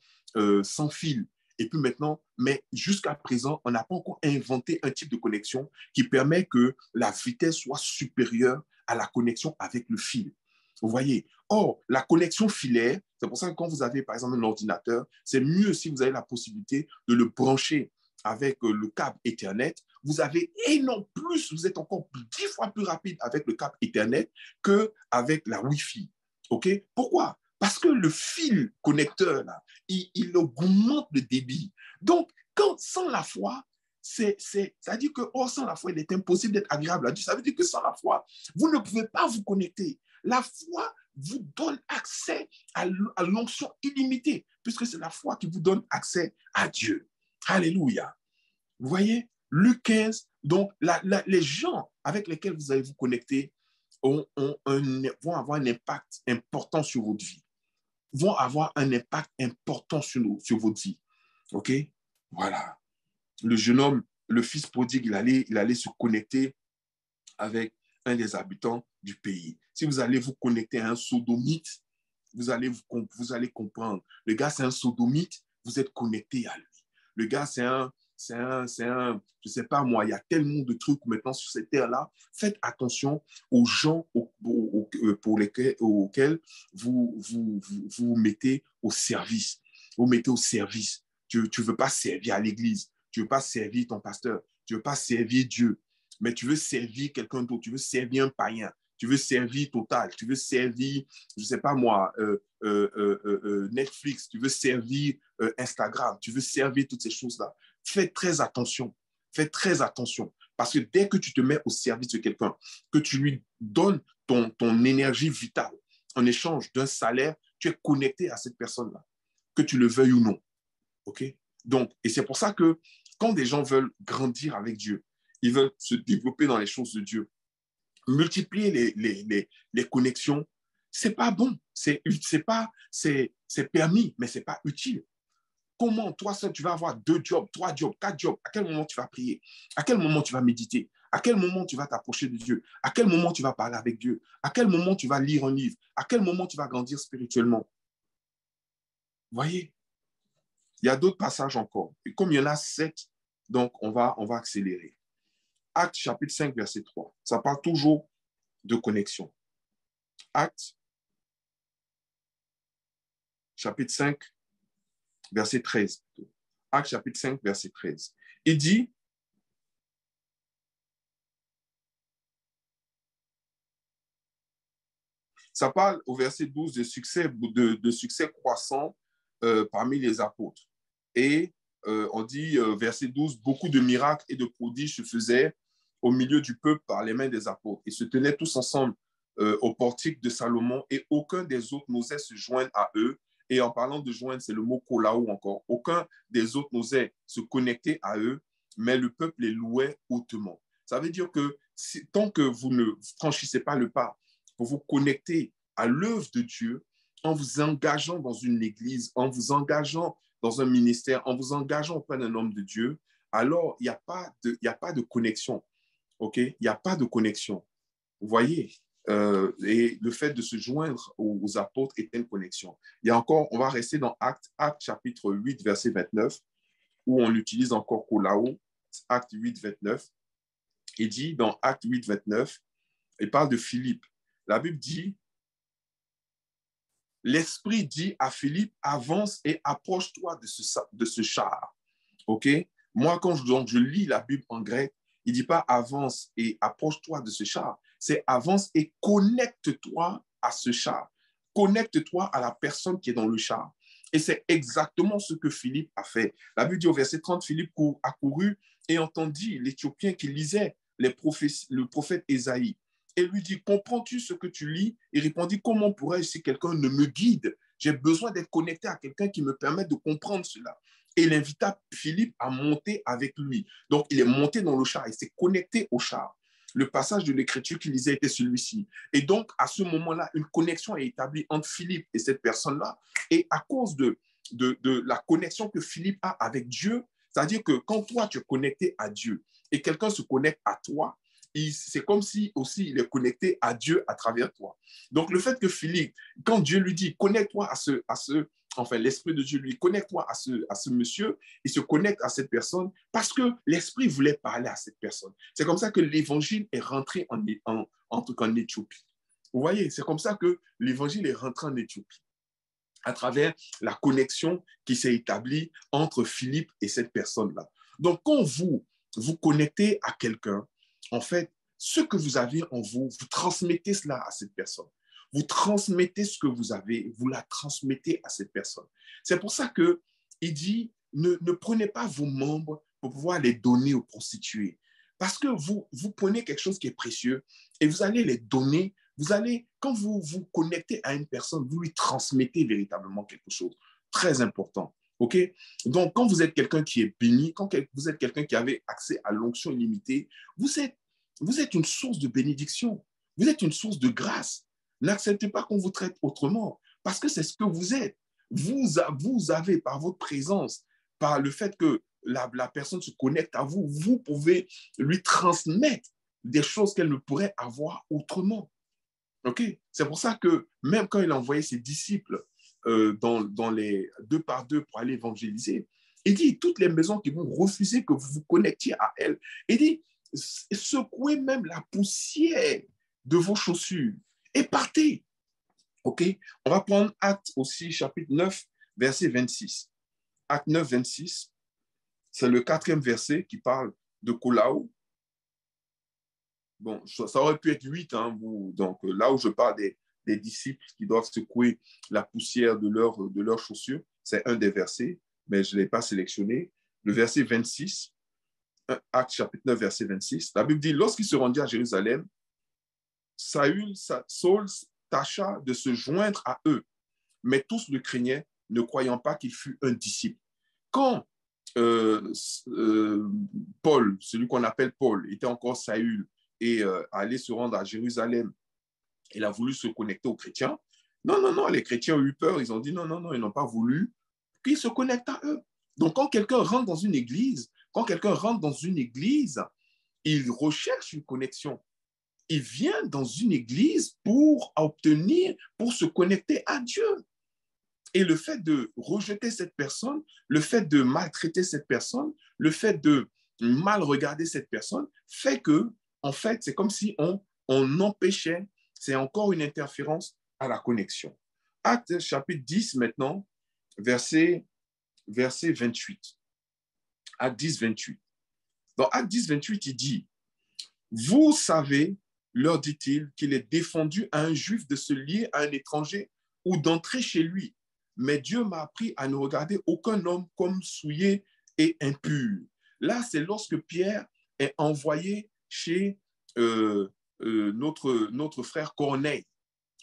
sans fil. Et puis maintenant, mais jusqu'à présent, on n'a pas encore inventé un type de connexion qui permet que la vitesse soit supérieure à la connexion avec le fil. Vous voyez? Or, la connexion filaire, c'est pour ça que quand vous avez par exemple un ordinateur, c'est mieux si vous avez la possibilité de le brancher avec le câble Ethernet. Vous avez énorme plus, vous êtes encore 10 fois plus rapide avec le câble Ethernet qu'avec la Wi-Fi. OK? Pourquoi? Parce que le fil connecteur, là, il augmente le débit. Donc, sans la foi, ça veut dire que sans la foi, il est impossible d'être agréable à Dieu. Ça veut dire que sans la foi, vous ne pouvez pas vous connecter. La foi vous donne accès à l'onction illimitée, puisque c'est la foi qui vous donne accès à Dieu. Alléluia. Vous voyez, Luc 15, donc les gens avec lesquels vous allez vous connecter vont avoir un impact important sur votre vie. Vont avoir un impact important sur votre vie. OK? Voilà. Le jeune homme, le fils prodigue, il allait se connecter avec un des habitants du pays. Si vous allez vous connecter à un sodomite, vous allez comprendre. Le gars, c'est un sodomite, vous êtes connecté à lui. Le gars, je sais pas moi, il y a tellement de trucs maintenant sur cette terre-là. Faites attention aux gens auxquels vous mettez au service. Vous mettez au service. Tu ne veux pas servir à l'église. Tu ne veux pas servir ton pasteur. Tu ne veux pas servir Dieu. Mais tu veux servir quelqu'un d'autre. Tu veux servir un païen. Tu veux servir Total. Tu veux servir, je ne sais pas moi, Netflix. Tu veux servir Instagram. Tu veux servir toutes ces choses-là. Fais très attention. Fais très attention. Parce que dès que tu te mets au service de quelqu'un, que tu lui donnes ton énergie vitale en échange d'un salaire, tu es connecté à cette personne-là, que tu le veuilles ou non. OK? Donc, et c'est pour ça que quand des gens veulent grandir avec Dieu, ils veulent se développer dans les choses de Dieu, multiplier les connexions, c'est pas bon. C'est permis, mais c'est pas utile. Comment, toi seul, tu vas avoir 2 jobs, 3 jobs, 4 jobs? À quel moment tu vas prier? À quel moment tu vas méditer? À quel moment tu vas t'approcher de Dieu? À quel moment tu vas parler avec Dieu? À quel moment tu vas lire un livre? À quel moment tu vas grandir spirituellement? Vous voyez? Il y a d'autres passages encore. Et comme il y en a 7, donc on va accélérer. Actes chapitre 5, verset 3. Ça parle toujours de connexion. Actes chapitre 5, verset 13. Actes chapitre 5, verset 13. Il dit, ça parle au verset 12 de succès croissant parmi les apôtres. Et on dit, verset 12, beaucoup de miracles et de prodiges se faisaient au milieu du peuple par les mains des apôtres. Ils se tenaient tous ensemble au portique de Salomon et aucun des autres n'osait se joindre à eux. Et en parlant de joindre, c'est le mot kolao encore. Aucun des autres n'osait se connecter à eux, mais le peuple les louait hautement. Ça veut dire que tant que vous ne franchissez pas le pas pour vous connecter à l'œuvre de Dieu, en vous engageant dans une église, en vous engageant dans un ministère, en vous engageant auprès d'un homme de Dieu, alors il n'y a pas de connexion. OK? Il n'y a pas de connexion. Vous voyez? Et le fait de se joindre aux apôtres est une connexion. Il y a encore, on va rester dans Actes chapitre 8, verset 29, où on utilise encore Kolao, Acte 8, 29. Il dit dans Acte 8, 29, il parle de Philippe. La Bible dit, l'Esprit dit à Philippe, avance et approche-toi de ce char. OK? Moi, quand je lis la Bible en grec, il ne dit pas avance et approche-toi de ce char. C'est avance et connecte-toi à ce char. Connecte-toi à la personne qui est dans le char. Et c'est exactement ce que Philippe a fait. La Bible dit au verset 30, Philippe a couru et entendit l'Éthiopien qui lisait le prophète Ésaïe. Et lui dit, comprends-tu ce que tu lis? Il répondit, comment pourrais-je si quelqu'un ne me guide? J'ai besoin d'être connecté à quelqu'un qui me permette de comprendre cela. Et il invita Philippe à monter avec lui. Donc, il est monté dans le char, il s'est connecté au char. Le passage de l'écriture qu'il lisait était celui-ci. Et donc, à ce moment-là, une connexion est établie entre Philippe et cette personne-là. Et à cause de la connexion que Philippe a avec Dieu, c'est-à-dire que quand toi, tu es connecté à Dieu et quelqu'un se connecte à toi, c'est comme si aussi il est connecté à Dieu à travers toi. Donc, le fait que Philippe, quand Dieu lui dit, connecte-toi enfin, l'Esprit de Dieu lui, connecte-toi à ce monsieur, il se connecte à cette personne parce que l'Esprit voulait parler à cette personne. C'est comme ça que l'Évangile est rentré en tout cas en Éthiopie. Vous voyez, c'est comme ça que l'Évangile est rentré en Éthiopie, à travers la connexion qui s'est établie entre Philippe et cette personne-là. Donc, quand vous connectez à quelqu'un, en fait, ce que vous avez en vous, vous transmettez cela à cette personne. Vous transmettez ce que vous avez, vous la transmettez à cette personne. C'est pour ça qu'il dit, ne prenez pas vos membres pour pouvoir les donner aux prostituées. Parce que vous prenez quelque chose qui est précieux et vous allez les donner. Vous allez, quand vous vous connectez à une personne, vous lui transmettez véritablement quelque chose. Très important. OK? Donc, quand vous êtes quelqu'un qui est béni, quand vous êtes quelqu'un qui avait accès à l'onction illimitée, vous êtes une source de bénédiction. Vous êtes une source de grâce. N'acceptez pas qu'on vous traite autrement parce que c'est ce que vous êtes. Vous avez, par votre présence, par le fait que la personne se connecte à vous, vous pouvez lui transmettre des choses qu'elle ne pourrait avoir autrement. OK? C'est pour ça que même quand il a envoyé ses disciples dans les 2 par 2 pour aller évangéliser, il dit, toutes les maisons qui vont refuser que vous vous connectiez à elles, il dit, secouez même la poussière de vos chaussures et partez. OK? On va prendre Acte aussi, chapitre 9, verset 26. Acte 9, 26, c'est le 4e verset qui parle de Kolao. Bon, ça aurait pu être 8, hein, donc là où je parle des disciples qui doivent secouer la poussière de leurs chaussures, c'est un des versets, mais je ne l'ai pas sélectionné. Le verset 26, Acte chapitre 9, verset 26, la Bible dit, lorsqu'il se rendit à Jérusalem, Saül tâcha de se joindre à eux, mais tous le craignaient, ne croyant pas qu'il fût un disciple. Quand Paul, celui qu'on appelle Paul, était encore Saül et allait se rendre à Jérusalem, il a voulu se connecter aux chrétiens. Non, non, non, les chrétiens ont eu peur, ils ont dit non, non, non, ils n'ont pas voulu qu'il se connecte à eux. Donc, quand quelqu'un rentre dans une église, il recherche une connexion. Il vient dans une église pour se connecter à Dieu. Et le fait de rejeter cette personne, le fait de maltraiter cette personne, le fait de mal regarder cette personne, fait que, en fait, c'est comme si on empêchait, c'est encore une interférence à la connexion. Acte chapitre 10 maintenant, verset 28. Acte 10, 28. Dans Acte 10, 28, il dit, vous savez, leur dit-il, qu'il est défendu à un juif de se lier à un étranger ou d'entrer chez lui. Mais Dieu m'a appris à ne regarder aucun homme comme souillé et impur. Là, c'est lorsque Pierre est envoyé chez notre frère Corneille.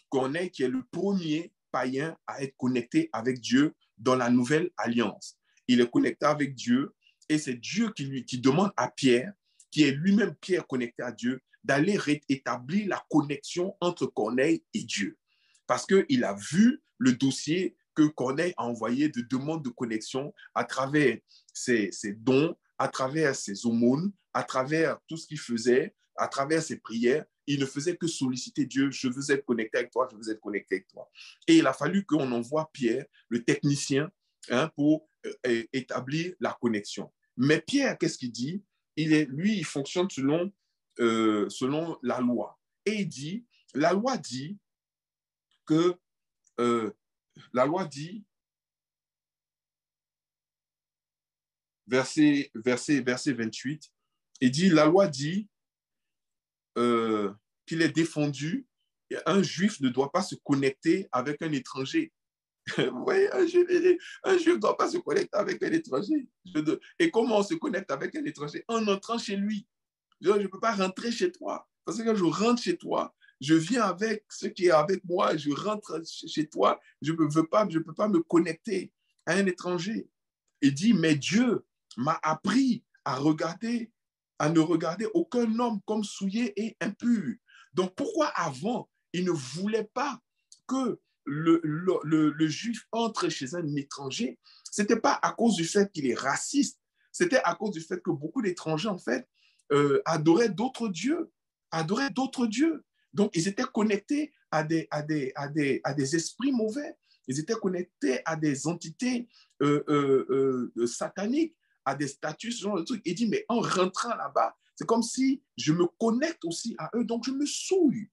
Corneille qui est le premier païen à être connecté avec Dieu dans la nouvelle alliance. Il est connecté avec Dieu et c'est Dieu qui demande à Pierre, qui est lui-même Pierre connecté à Dieu, d'aller rétablir la connexion entre Corneille et Dieu. parce qu'il a vu le dossier que Corneille a envoyé de demande de connexion à travers ses dons, à travers ses aumônes, à travers tout ce qu'il faisait, à travers ses prières. Il ne faisait que solliciter Dieu, je veux être connecté avec toi, je veux être connecté avec toi. Et il a fallu qu'on envoie Pierre, le technicien, pour établir la connexion. Mais Pierre, qu'est-ce qu'il dit? Lui, il fonctionne selon la loi. Et il dit, la loi dit que, la loi dit, verset 28, il dit, la loi dit qu'il est défendu, un juif ne doit pas se connecter avec un étranger. Vous voyez, un juif ne doit pas se connecter avec un étranger. Et comment on se connecte avec un étranger? En entrant chez lui. Je ne peux pas rentrer chez toi. Parce que quand je rentre chez toi, je viens avec ce qui est avec moi, je rentre chez toi, je ne peux pas me connecter à un étranger. Il dit, mais Dieu m'a appris à ne regarder aucun homme comme souillé et impur. Donc pourquoi avant, il ne voulait pas que le juif entre chez un étranger? Ce n'était pas à cause du fait qu'il est raciste, c'était à cause du fait que beaucoup d'étrangers, en fait, adoraient d'autres dieux, Donc, ils étaient connectés à des esprits mauvais. Ils étaient connectés à des entités sataniques, à des statues, ce genre de trucs. Il dit, mais en rentrant là-bas, c'est comme si je me connecte aussi à eux, donc je me souille.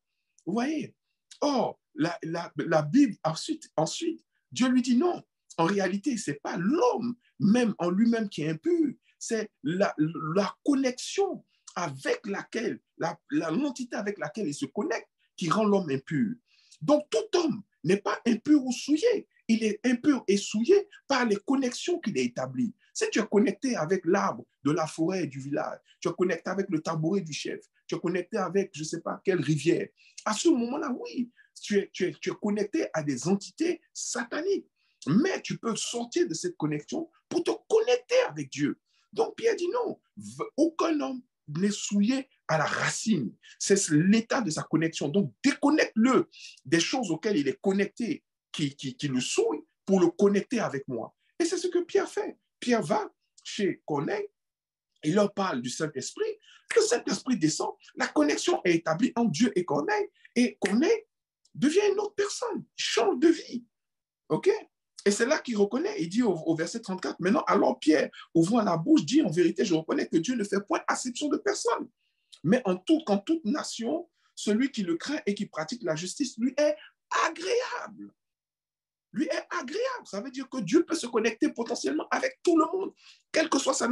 Vous voyez? Or, la Bible, ensuite, Dieu lui dit non. En réalité, ce n'est pas l'homme même en lui-même qui est impur, c'est la connexion avec laquelle, l'entité avec laquelle il se connecte qui rend l'homme impur. Donc, tout homme n'est pas impur ou souillé. Il est impur et souillé par les connexions qu'il a établies. Si tu es connecté avec l'arbre de la forêt et du village, tu es connecté avec le tabouret du chef, tu es connecté avec je ne sais pas quelle rivière, à ce moment-là, oui, tu es connecté à des entités sataniques. Mais tu peux sortir de cette connexion pour te connecter avec Dieu. Donc Pierre dit non, aucun homme n'est souillé à la racine. C'est l'état de sa connexion. Donc déconnecte-le des choses auxquelles il est connecté, qui le souillent, pour le connecter avec moi. Et c'est ce que Pierre fait. Pierre va chez Corneille, il leur parle du Saint-Esprit, le Saint-Esprit descend, la connexion est établie entre Dieu et Corneille devient une autre personne, il change de vie. OK? Et c'est là qu'il reconnaît, il dit au verset 34, maintenant, alors Pierre, ouvrant la bouche, dit en vérité, je reconnais que Dieu ne fait point acception de personne. Mais qu'en toute nation, celui qui le craint et qui pratique la justice, lui est agréable. Lui est agréable. Ça veut dire que Dieu peut se connecter potentiellement avec tout le monde, quelle que soit sa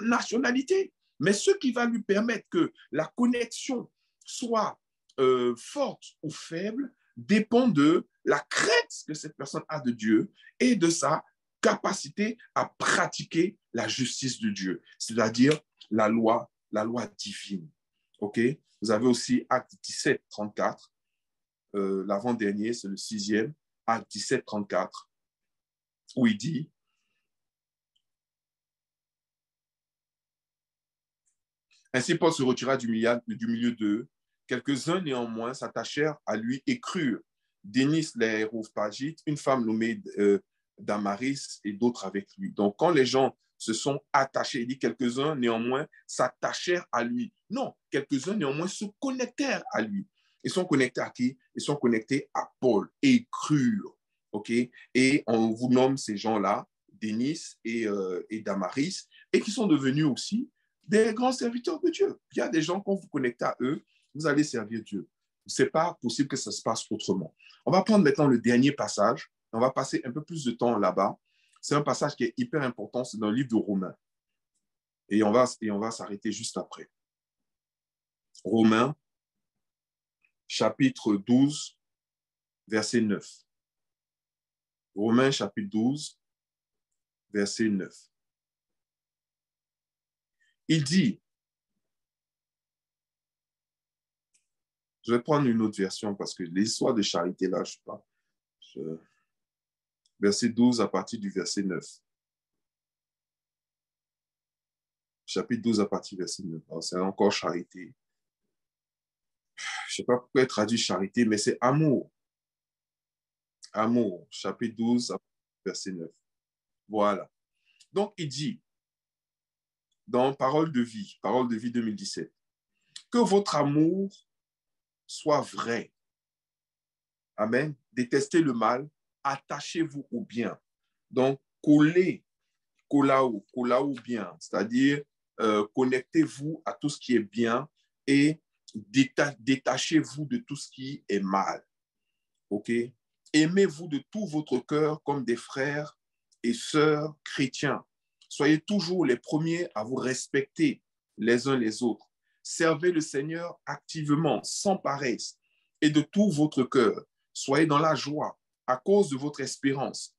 nationalité. Mais ce qui va lui permettre que la connexion soit forte ou faible dépend de la crainte que cette personne a de Dieu et de sa capacité à pratiquer la justice de Dieu, c'est-à-dire la loi divine. OK? Vous avez aussi Acte 17, 34. L'avant-dernier, c'est le 6e, Acte 17, 34, où il dit, ainsi Paul se retira du milieu d'eux. Quelques-uns néanmoins s'attachèrent à lui et crurent. Dénis l'Aréopagite, une femme nommée Damaris et d'autres avec lui. Donc quand les gens se sont attachés, il dit quelques-uns néanmoins s'attachèrent à lui. Non, quelques-uns néanmoins se connectèrent à lui. Ils sont connectés à qui? Ils sont connectés à Paul et crurent. OK? Et on vous nomme ces gens-là, Dénis et Damaris, et qui sont devenus aussi des grands serviteurs de Dieu. Il y a des gens, quand vous connectez à eux, vous allez servir Dieu. Ce n'est pas possible que ça se passe autrement. On va prendre maintenant le dernier passage. On va passer un peu plus de temps là-bas. C'est un passage qui est hyper important. C'est dans le livre de Romains. Et on va s'arrêter juste après. Romains, chapitre 12, verset 9. Romains, chapitre 12, verset 9. Il dit, je vais prendre une autre version parce que l'histoire de charité, là, je ne sais pas. Verset 12 à partir du verset 9. Chapitre 12 à partir du verset 9. C'est encore charité. Je ne sais pas pourquoi il traduit charité, mais c'est amour. Amour, chapitre 12, verset 9. Voilà. Donc, il dit, dans Parole de vie 2017, que votre amour soit vrai. Amen. Détestez le mal, attachez-vous au bien. Donc, collao bien, c'est-à-dire connectez-vous à tout ce qui est bien et détachez-vous de tout ce qui est mal. OK? Aimez-vous de tout votre cœur comme des frères et sœurs chrétiens. Soyez toujours les premiers à vous respecter les uns les autres. Servez le Seigneur activement, sans paresse et de tout votre cœur. Soyez dans la joie à cause de votre espérance.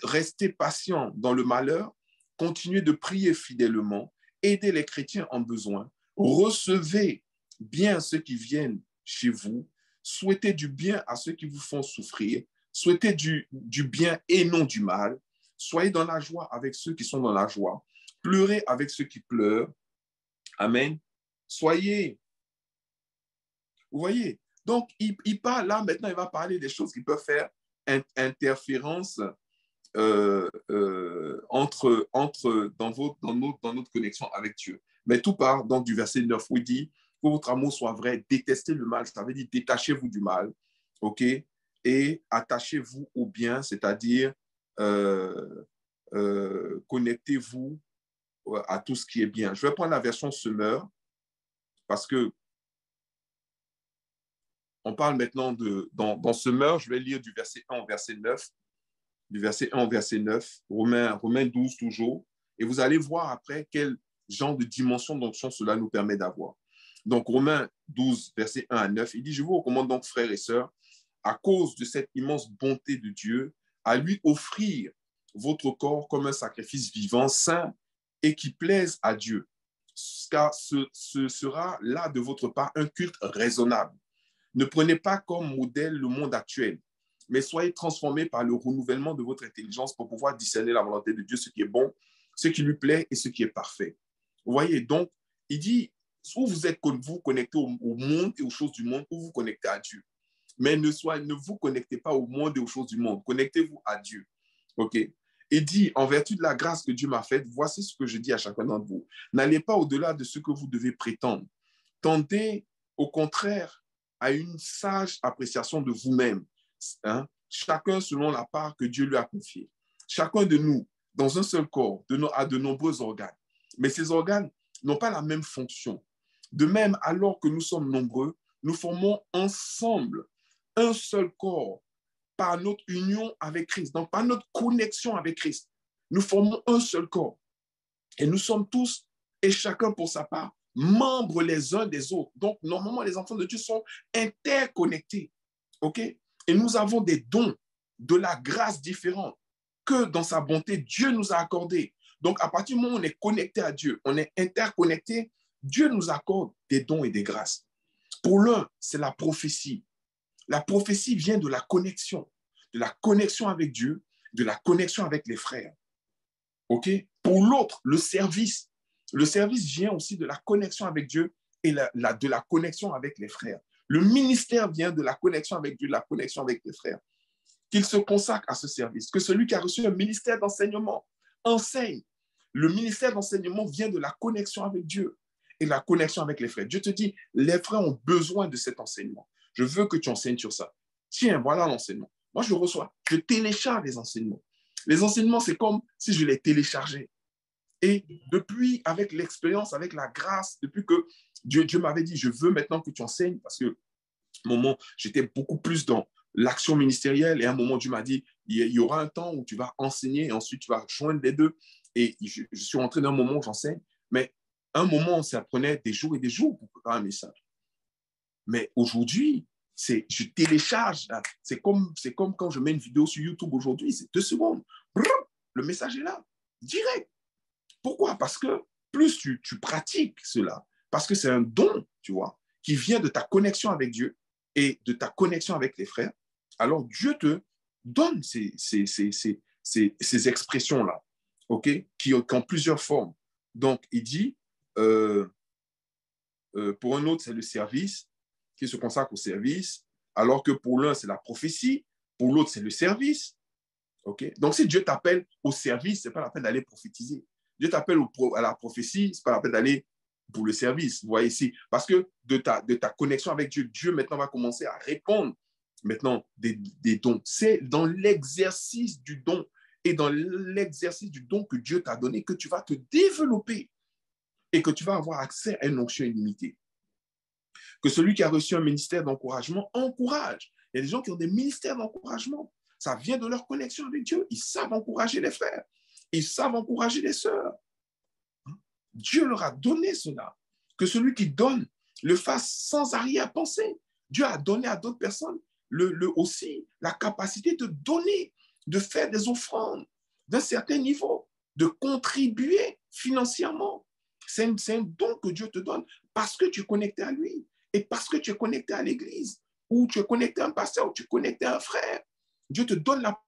Restez patient dans le malheur. Continuez de prier fidèlement. Aidez les chrétiens en besoin. Recevez bien ceux qui viennent chez vous. Souhaitez du bien à ceux qui vous font souffrir. Souhaitez du bien et non du mal. Soyez dans la joie avec ceux qui sont dans la joie. Pleurez avec ceux qui pleurent. Amen. Soyez, vous voyez, donc il parle là, maintenant il va parler des choses qui peuvent faire interférence dans notre connexion avec Dieu. Mais tout part donc du verset 9 où il dit que votre amour soit vrai, détestez le mal, ça veut dire détachez-vous du mal, ok, et attachez-vous au bien, c'est-à-dire connectez-vous à tout ce qui est bien. Je vais prendre la version Semeur parce que on parle maintenant dans Semeur, je vais lire du verset 1 au verset 9, du verset 1 au verset 9, Romains 12 toujours, et vous allez voir après quel genre de dimension d'onction cela nous permet d'avoir. Donc Romains 12, verset 1 à 9, il dit, je vous recommande donc, frères et sœurs, à cause de cette immense bonté de Dieu, à lui offrir votre corps comme un sacrifice vivant, saint et qui plaise à Dieu, car ce sera là de votre part un culte raisonnable. Ne prenez pas comme modèle le monde actuel, mais soyez transformés par le renouvellement de votre intelligence pour pouvoir discerner la volonté de Dieu, ce qui est bon, ce qui lui plaît et ce qui est parfait. Vous voyez, donc, il dit, soit vous êtes vous connecté au monde et aux choses du monde, ou vous connectez à Dieu. Mais ne vous connectez pas au monde et aux choses du monde. Connectez-vous à Dieu. OK? Et dit, en vertu de la grâce que Dieu m'a faite, voici ce que je dis à chacun d'entre vous. N'allez pas au-delà de ce que vous devez prétendre. Tendez, au contraire, à une sage appréciation de vous-même, hein? Chacun selon la part que Dieu lui a confiée. Chacun de nous, dans un seul corps, a de nombreux organes. Mais ces organes n'ont pas la même fonction. De même, alors que nous sommes nombreux, nous formons ensemble un seul corps par notre union avec Christ, donc par notre connexion avec Christ. Nous formons un seul corps. Et nous sommes tous, et chacun pour sa part, membres les uns des autres. Donc, normalement, les enfants de Dieu sont interconnectés. OK? Et nous avons des dons de la grâce différente que dans sa bonté, Dieu nous a accordés. Donc, à partir du moment où on est connecté à Dieu, on est interconnecté, Dieu nous accorde des dons et des grâces. Pour l'un, c'est la prophétie. La prophétie vient de la connexion avec Dieu, de la connexion avec les frères. OK? Pour l'autre, le service. Le service vient aussi de la connexion avec Dieu et de la connexion avec les frères. Le ministère vient de la connexion avec Dieu, de la connexion avec les frères. Qu'il se consacre à ce service. Que celui qui a reçu un ministère d'enseignement enseigne. Le ministère d'enseignement vient de la connexion avec Dieu et la connexion avec les frères. Dieu te dit, les frères ont besoin de cet enseignement. Je veux que tu enseignes sur ça. Tiens, voilà l'enseignement. Moi, je reçois, je télécharge les enseignements. Les enseignements, c'est comme si je les téléchargeais. Et depuis, avec l'expérience, avec la grâce, depuis que Dieu m'avait dit, je veux maintenant que tu enseignes, parce que moment, j'étais beaucoup plus dans l'action ministérielle, et à un moment, Dieu m'a dit, il y aura un temps où tu vas enseigner, et ensuite tu vas joindre les deux. Et je suis rentré dans un moment où j'enseigne, mais un moment, ça prenait des jours et des jours pour préparer un message. Mais aujourd'hui, je télécharge. C'est comme quand je mets une vidéo sur YouTube aujourd'hui, c'est 2 secondes. Le message est là, direct. Pourquoi? Parce que plus tu pratiques cela, parce que c'est un don, tu vois, qui vient de ta connexion avec Dieu et de ta connexion avec les frères, alors Dieu te donne ces expressions-là, OK, qui ont plusieurs formes. Donc, il dit, pour un autre, c'est le service, qui se consacre au service, alors que pour l'un, c'est la prophétie, Pour l'autre, c'est le service. Okay? Donc, si Dieu t'appelle au service, ce n'est pas la peine d'aller prophétiser. Dieu t'appelle à la prophétie, ce n'est pas la peine d'aller pour le service. Vous voyez ici, parce que de ta connexion avec Dieu, Dieu maintenant va commencer à répondre maintenant des dons. C'est dans l'exercice du don et dans l'exercice du don que Dieu t'a donné que tu vas te développer et que tu vas avoir accès à une onction illimitée. Que celui qui a reçu un ministère d'encouragement encourage. Il y a des gens qui ont des ministères d'encouragement. Ça vient de leur connexion avec Dieu. Ils savent encourager les frères. Ils savent encourager les sœurs. Dieu leur a donné cela. Que celui qui donne le fasse sans arrière-pensée. Dieu a donné à d'autres personnes aussi la capacité de donner, de faire des offrandes d'un certain niveau, de contribuer financièrement. C'est un don que Dieu te donne parce que tu es connecté à lui et parce que tu es connecté à l'Église ou tu es connecté à un pasteur ou tu es connecté à un frère. Dieu te donne la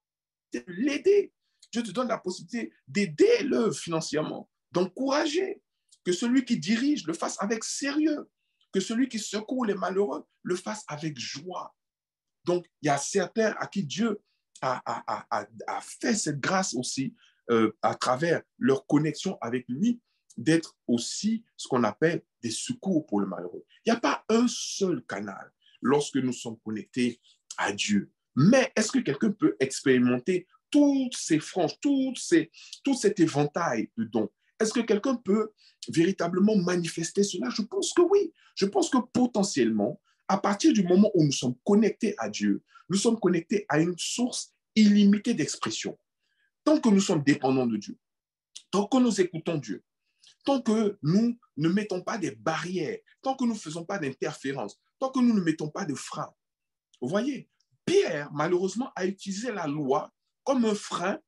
possibilité de l'aider. Dieu te donne la possibilité d'aider l'œuvre financièrement, d'encourager. Que celui qui dirige le fasse avec sérieux. Que celui qui secoue les malheureux le fasse avec joie. Donc, il y a certains à qui Dieu a fait cette grâce aussi à travers leur connexion avec lui, d'être aussi ce qu'on appelle des secours pour le malheureux. Il n'y a pas un seul canal lorsque nous sommes connectés à Dieu. Mais est-ce que quelqu'un peut expérimenter toutes ces franges, tout cet éventail de dons? Est-ce que quelqu'un peut véritablement manifester cela? Je pense que oui. Je pense que potentiellement, à partir du moment où nous sommes connectés à Dieu, nous sommes connectés à une source illimitée d'expression. Tant que nous sommes dépendants de Dieu, tant que nous écoutons Dieu, tant que nous ne mettons pas des barrières, tant que nous ne faisons pas d'interférences, tant que nous ne mettons pas de frein. Vous voyez, Pierre, malheureusement, a utilisé la loi comme un frein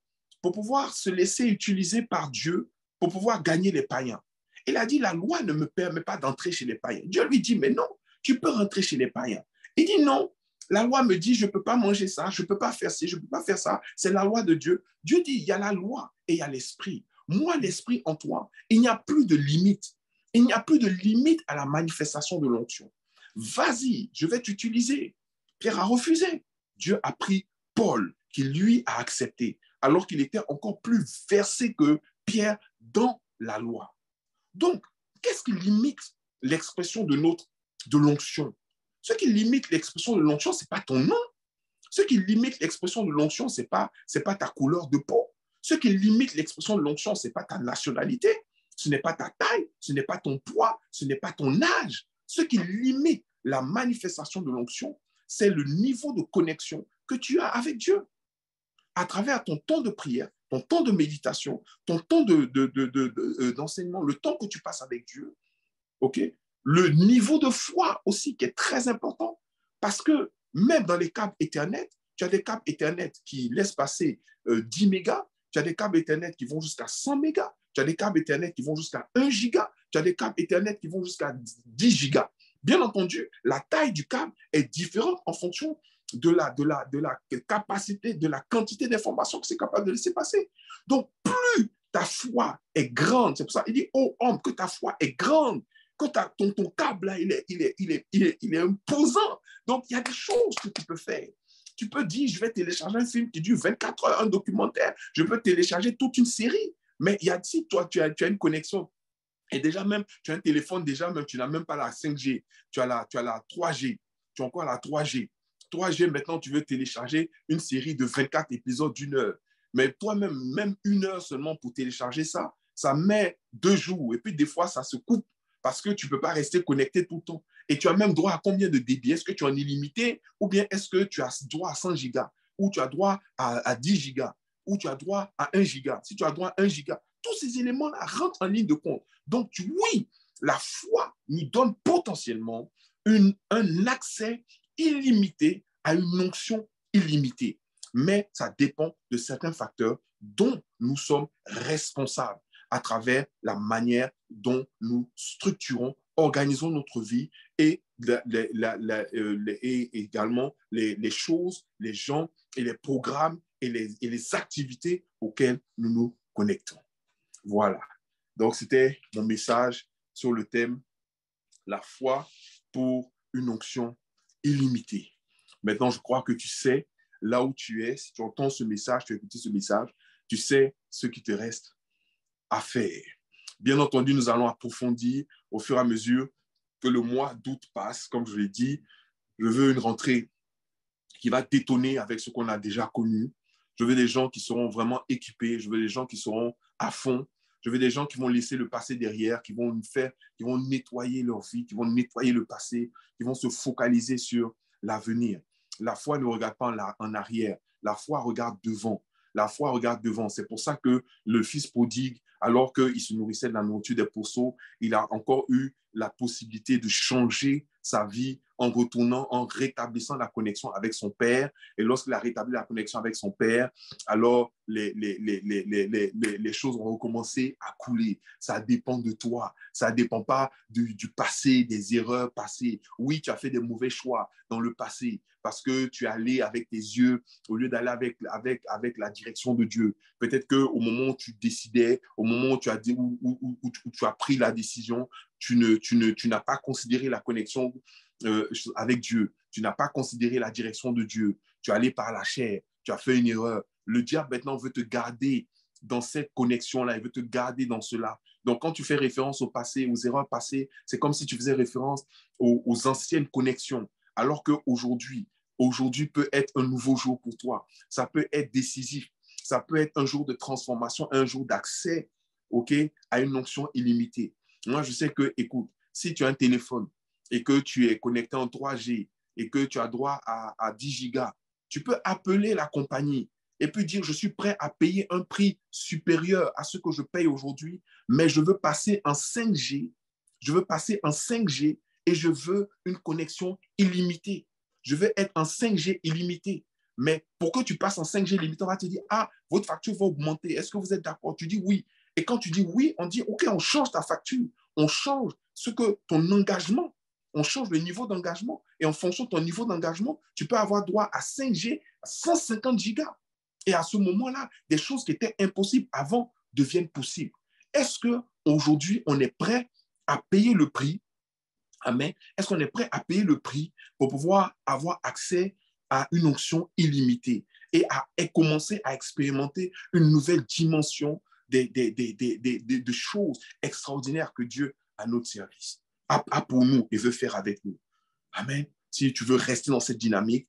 pour pouvoir se laisser utiliser par Dieu pour pouvoir gagner les païens. Il a dit, la loi ne me permet pas d'entrer chez les païens. Dieu lui dit, mais non, tu peux rentrer chez les païens. Il dit, non, la loi me dit, je ne peux pas manger ça, je ne peux pas faire ci, je ne peux pas faire ça. C'est la loi de Dieu. Dieu dit, il y a la loi et il y a l'esprit. Moi, l'esprit en toi, il n'y a plus de limite. Il n'y a plus de limite à la manifestation de l'onction. Vas-y, je vais t'utiliser. Pierre a refusé. Dieu a pris Paul, qui lui a accepté, alors qu'il était encore plus versé que Pierre dans la loi. Donc, qu'est-ce qui limite l'expression de l'onction? Ce qui limite l'expression de l'onction, ce n'est pas ton nom. Ce qui limite l'expression de l'onction, ce n'est pas ta couleur de peau. Ce qui limite l'expression de l'onction, ce n'est pas ta nationalité, ce n'est pas ta taille, ce n'est pas ton poids, ce n'est pas ton âge. Ce qui limite la manifestation de l'onction, c'est le niveau de connexion que tu as avec Dieu. À travers ton temps de prière, ton temps de méditation, ton temps d'enseignement, le temps que tu passes avec Dieu, ok? Le niveau de foi aussi qui est très important parce que même dans les câbles Ethernet, tu as des câbles Ethernet qui laissent passer 10 mégas, tu as des câbles Ethernet qui vont jusqu'à 100 mégas, tu as des câbles Ethernet qui vont jusqu'à 1 giga, tu as des câbles Ethernet qui vont jusqu'à 10 gigas. Bien entendu, la taille du câble est différente en fonction de la capacité, de la quantité d'informations que c'est capable de laisser passer. Donc, plus ta foi est grande, c'est pour ça qu'il dit, oh homme, que ta foi est grande, que ton câble, là, il est imposant. Donc, il y a des choses que tu peux faire. Tu peux dire, je vais télécharger un film qui dure 24 heures, un documentaire. Je peux télécharger toute une série. Mais il y a si toi, tu as une connexion et déjà même, tu as un téléphone, déjà même, tu n'as même pas la 5G. Tu as la 3G. Tu as encore la 3G. 3G, maintenant, tu veux télécharger une série de 24 épisodes d'une heure. Mais toi-même, même une heure seulement pour télécharger ça, ça met 2 jours. Et puis, des fois, ça se coupe parce que tu ne peux pas rester connecté tout le temps. Et tu as même droit à combien de débit? Est-ce que tu es en illimité ou bien est-ce que tu as droit à 100 gigas ou tu as droit à 10 gigas ou tu as droit à 1 giga? Si tu as droit à 1 giga, tous ces éléments-là rentrent en ligne de compte. Donc, oui, la foi nous donne potentiellement un accès illimité à une onction illimitée. Mais ça dépend de certains facteurs dont nous sommes responsables à travers la manière dont nous structurons, organisons notre vie et, et également les choses, les gens et les programmes et les activités auxquelles nous nous connectons. Voilà. Donc, c'était mon message sur le thème la foi pour une onction illimitée. Maintenant, je crois que tu sais là où tu es, si tu entends ce message, tu as écouté ce message, tu sais ce qui te reste à faire. Bien entendu, nous allons approfondir au fur et à mesure que le mois d'août passe. Comme je l'ai dit, je veux une rentrée qui va détonner avec ce qu'on a déjà connu. Je veux des gens qui seront vraiment équipés. Je veux des gens qui seront à fond. Je veux des gens qui vont laisser le passé derrière, qui vont qui vont nettoyer leur vie, qui vont nettoyer le passé, qui vont se focaliser sur l'avenir. La foi ne regarde pas en arrière. La foi regarde devant. La foi regarde devant. C'est pour ça que le fils prodigue, alors qu'il se nourrissait de la nourriture des pourceaux, il a encore eu la possibilité de changer sa vie en retournant, en rétablissant la connexion avec son père. Et lorsqu'il a rétabli la connexion avec son père, alors les choses ont recommencé à couler. Ça dépend de toi. Ça ne dépend pas du passé, des erreurs passées. Oui, tu as fait des mauvais choix dans le passé parce que tu es allé avec tes yeux au lieu d'aller avec la direction de Dieu. Peut-être qu'au moment où tu décidais, au moment où tu as, où tu as pris la décision, tu n'as pas considéré la connexion avec Dieu. Tu n'as pas considéré la direction de Dieu. Tu es allé par la chair. Tu as fait une erreur. Le diable maintenant veut te garder dans cette connexion-là. Il veut te garder dans cela. Donc, quand tu fais référence au passé, aux erreurs passées, c'est comme si tu faisais référence aux anciennes connexions. Alors qu'aujourd'hui, aujourd'hui peut être un nouveau jour pour toi. Ça peut être décisif. Ça peut être un jour de transformation, un jour d'accès, OK, à une onction illimitée. Moi, je sais que, écoute, si tu as un téléphone et que tu es connecté en 3G et que tu as droit à 10 gigas, tu peux appeler la compagnie et puis dire, je suis prêt à payer un prix supérieur à ce que je paye aujourd'hui, mais je veux passer en 5G, je veux passer en 5G et je veux une connexion illimitée. Je veux être en 5G illimité. Mais pour que tu passes en 5G illimité, on va te dire, ah, votre facture va augmenter. Est-ce que vous êtes d'accord? Tu dis oui. Et quand tu dis oui, on dit, OK, on change ta facture. On change ce que ton engagement, on change le niveau d'engagement. Et en fonction de ton niveau d'engagement, tu peux avoir droit à 5G, à 150 gigas. Et à ce moment-là, des choses qui étaient impossibles avant deviennent possibles. Est-ce qu'aujourd'hui, on est prêt à payer le prix? Amen. Est-ce qu'on est prêt à payer le prix pour pouvoir avoir accès à une onction illimitée et commencer à expérimenter une nouvelle dimension de choses extraordinaires que Dieu a à notre service, a pour nous et veut faire avec nous? Amen. Si tu veux rester dans cette dynamique,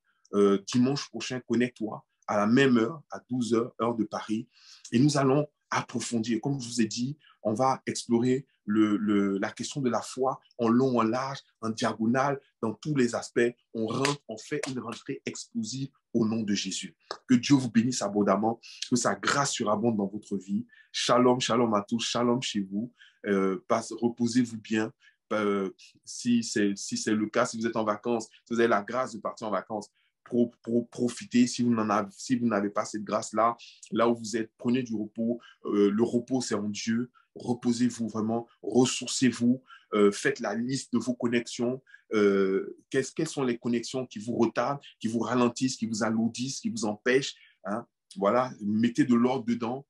dimanche prochain, connecte-toi à la même heure, à 12 heures, heure de Paris, et nous allons approfondir. Comme je vous ai dit, on va explorer la question de la foi en long, en large, en diagonale, dans tous les aspects. On fait une rentrée explosive au nom de Jésus. Que Dieu vous bénisse abondamment, que sa grâce surabonde dans votre vie. Shalom, shalom à tous, shalom chez vous. Reposez-vous bien. Si c'est le cas, si vous êtes en vacances, si vous avez la grâce de partir en vacances, profiter. Si vous n'avez pas cette grâce-là, là où vous êtes, prenez du repos. Le repos, c'est en Dieu. Reposez-vous vraiment, ressourcez-vous, faites la liste de vos connexions. Quelles sont les connexions qui vous retardent, qui vous ralentissent, qui vous alourdissent, qui vous empêchent, hein? Voilà, mettez de l'ordre dedans.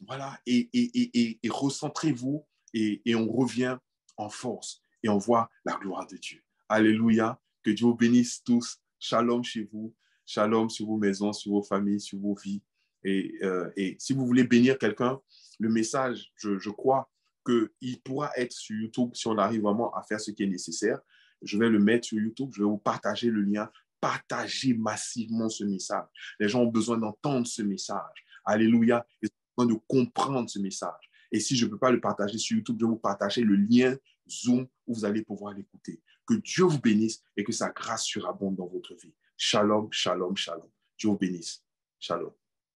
Voilà, et recentrez-vous et on revient en force et on voit la gloire de Dieu. Alléluia. Que Dieu vous bénisse tous. Shalom chez vous. Shalom sur vos maisons, sur vos familles, sur vos vies. Et si vous voulez bénir quelqu'un, le message, je crois qu'il pourra être sur YouTube si on arrive vraiment à faire ce qui est nécessaire. Je vais le mettre sur YouTube. Je vais vous partager le lien. Partagez massivement ce message. Les gens ont besoin d'entendre ce message. Alléluia. Ils ont besoin de comprendre ce message. Et si je ne peux pas le partager sur YouTube, je vais vous partager le lien Zoom où vous allez pouvoir l'écouter. Que Dieu vous bénisse et que sa grâce surabonde dans votre vie. Shalom, shalom, shalom. Dieu vous bénisse. Shalom.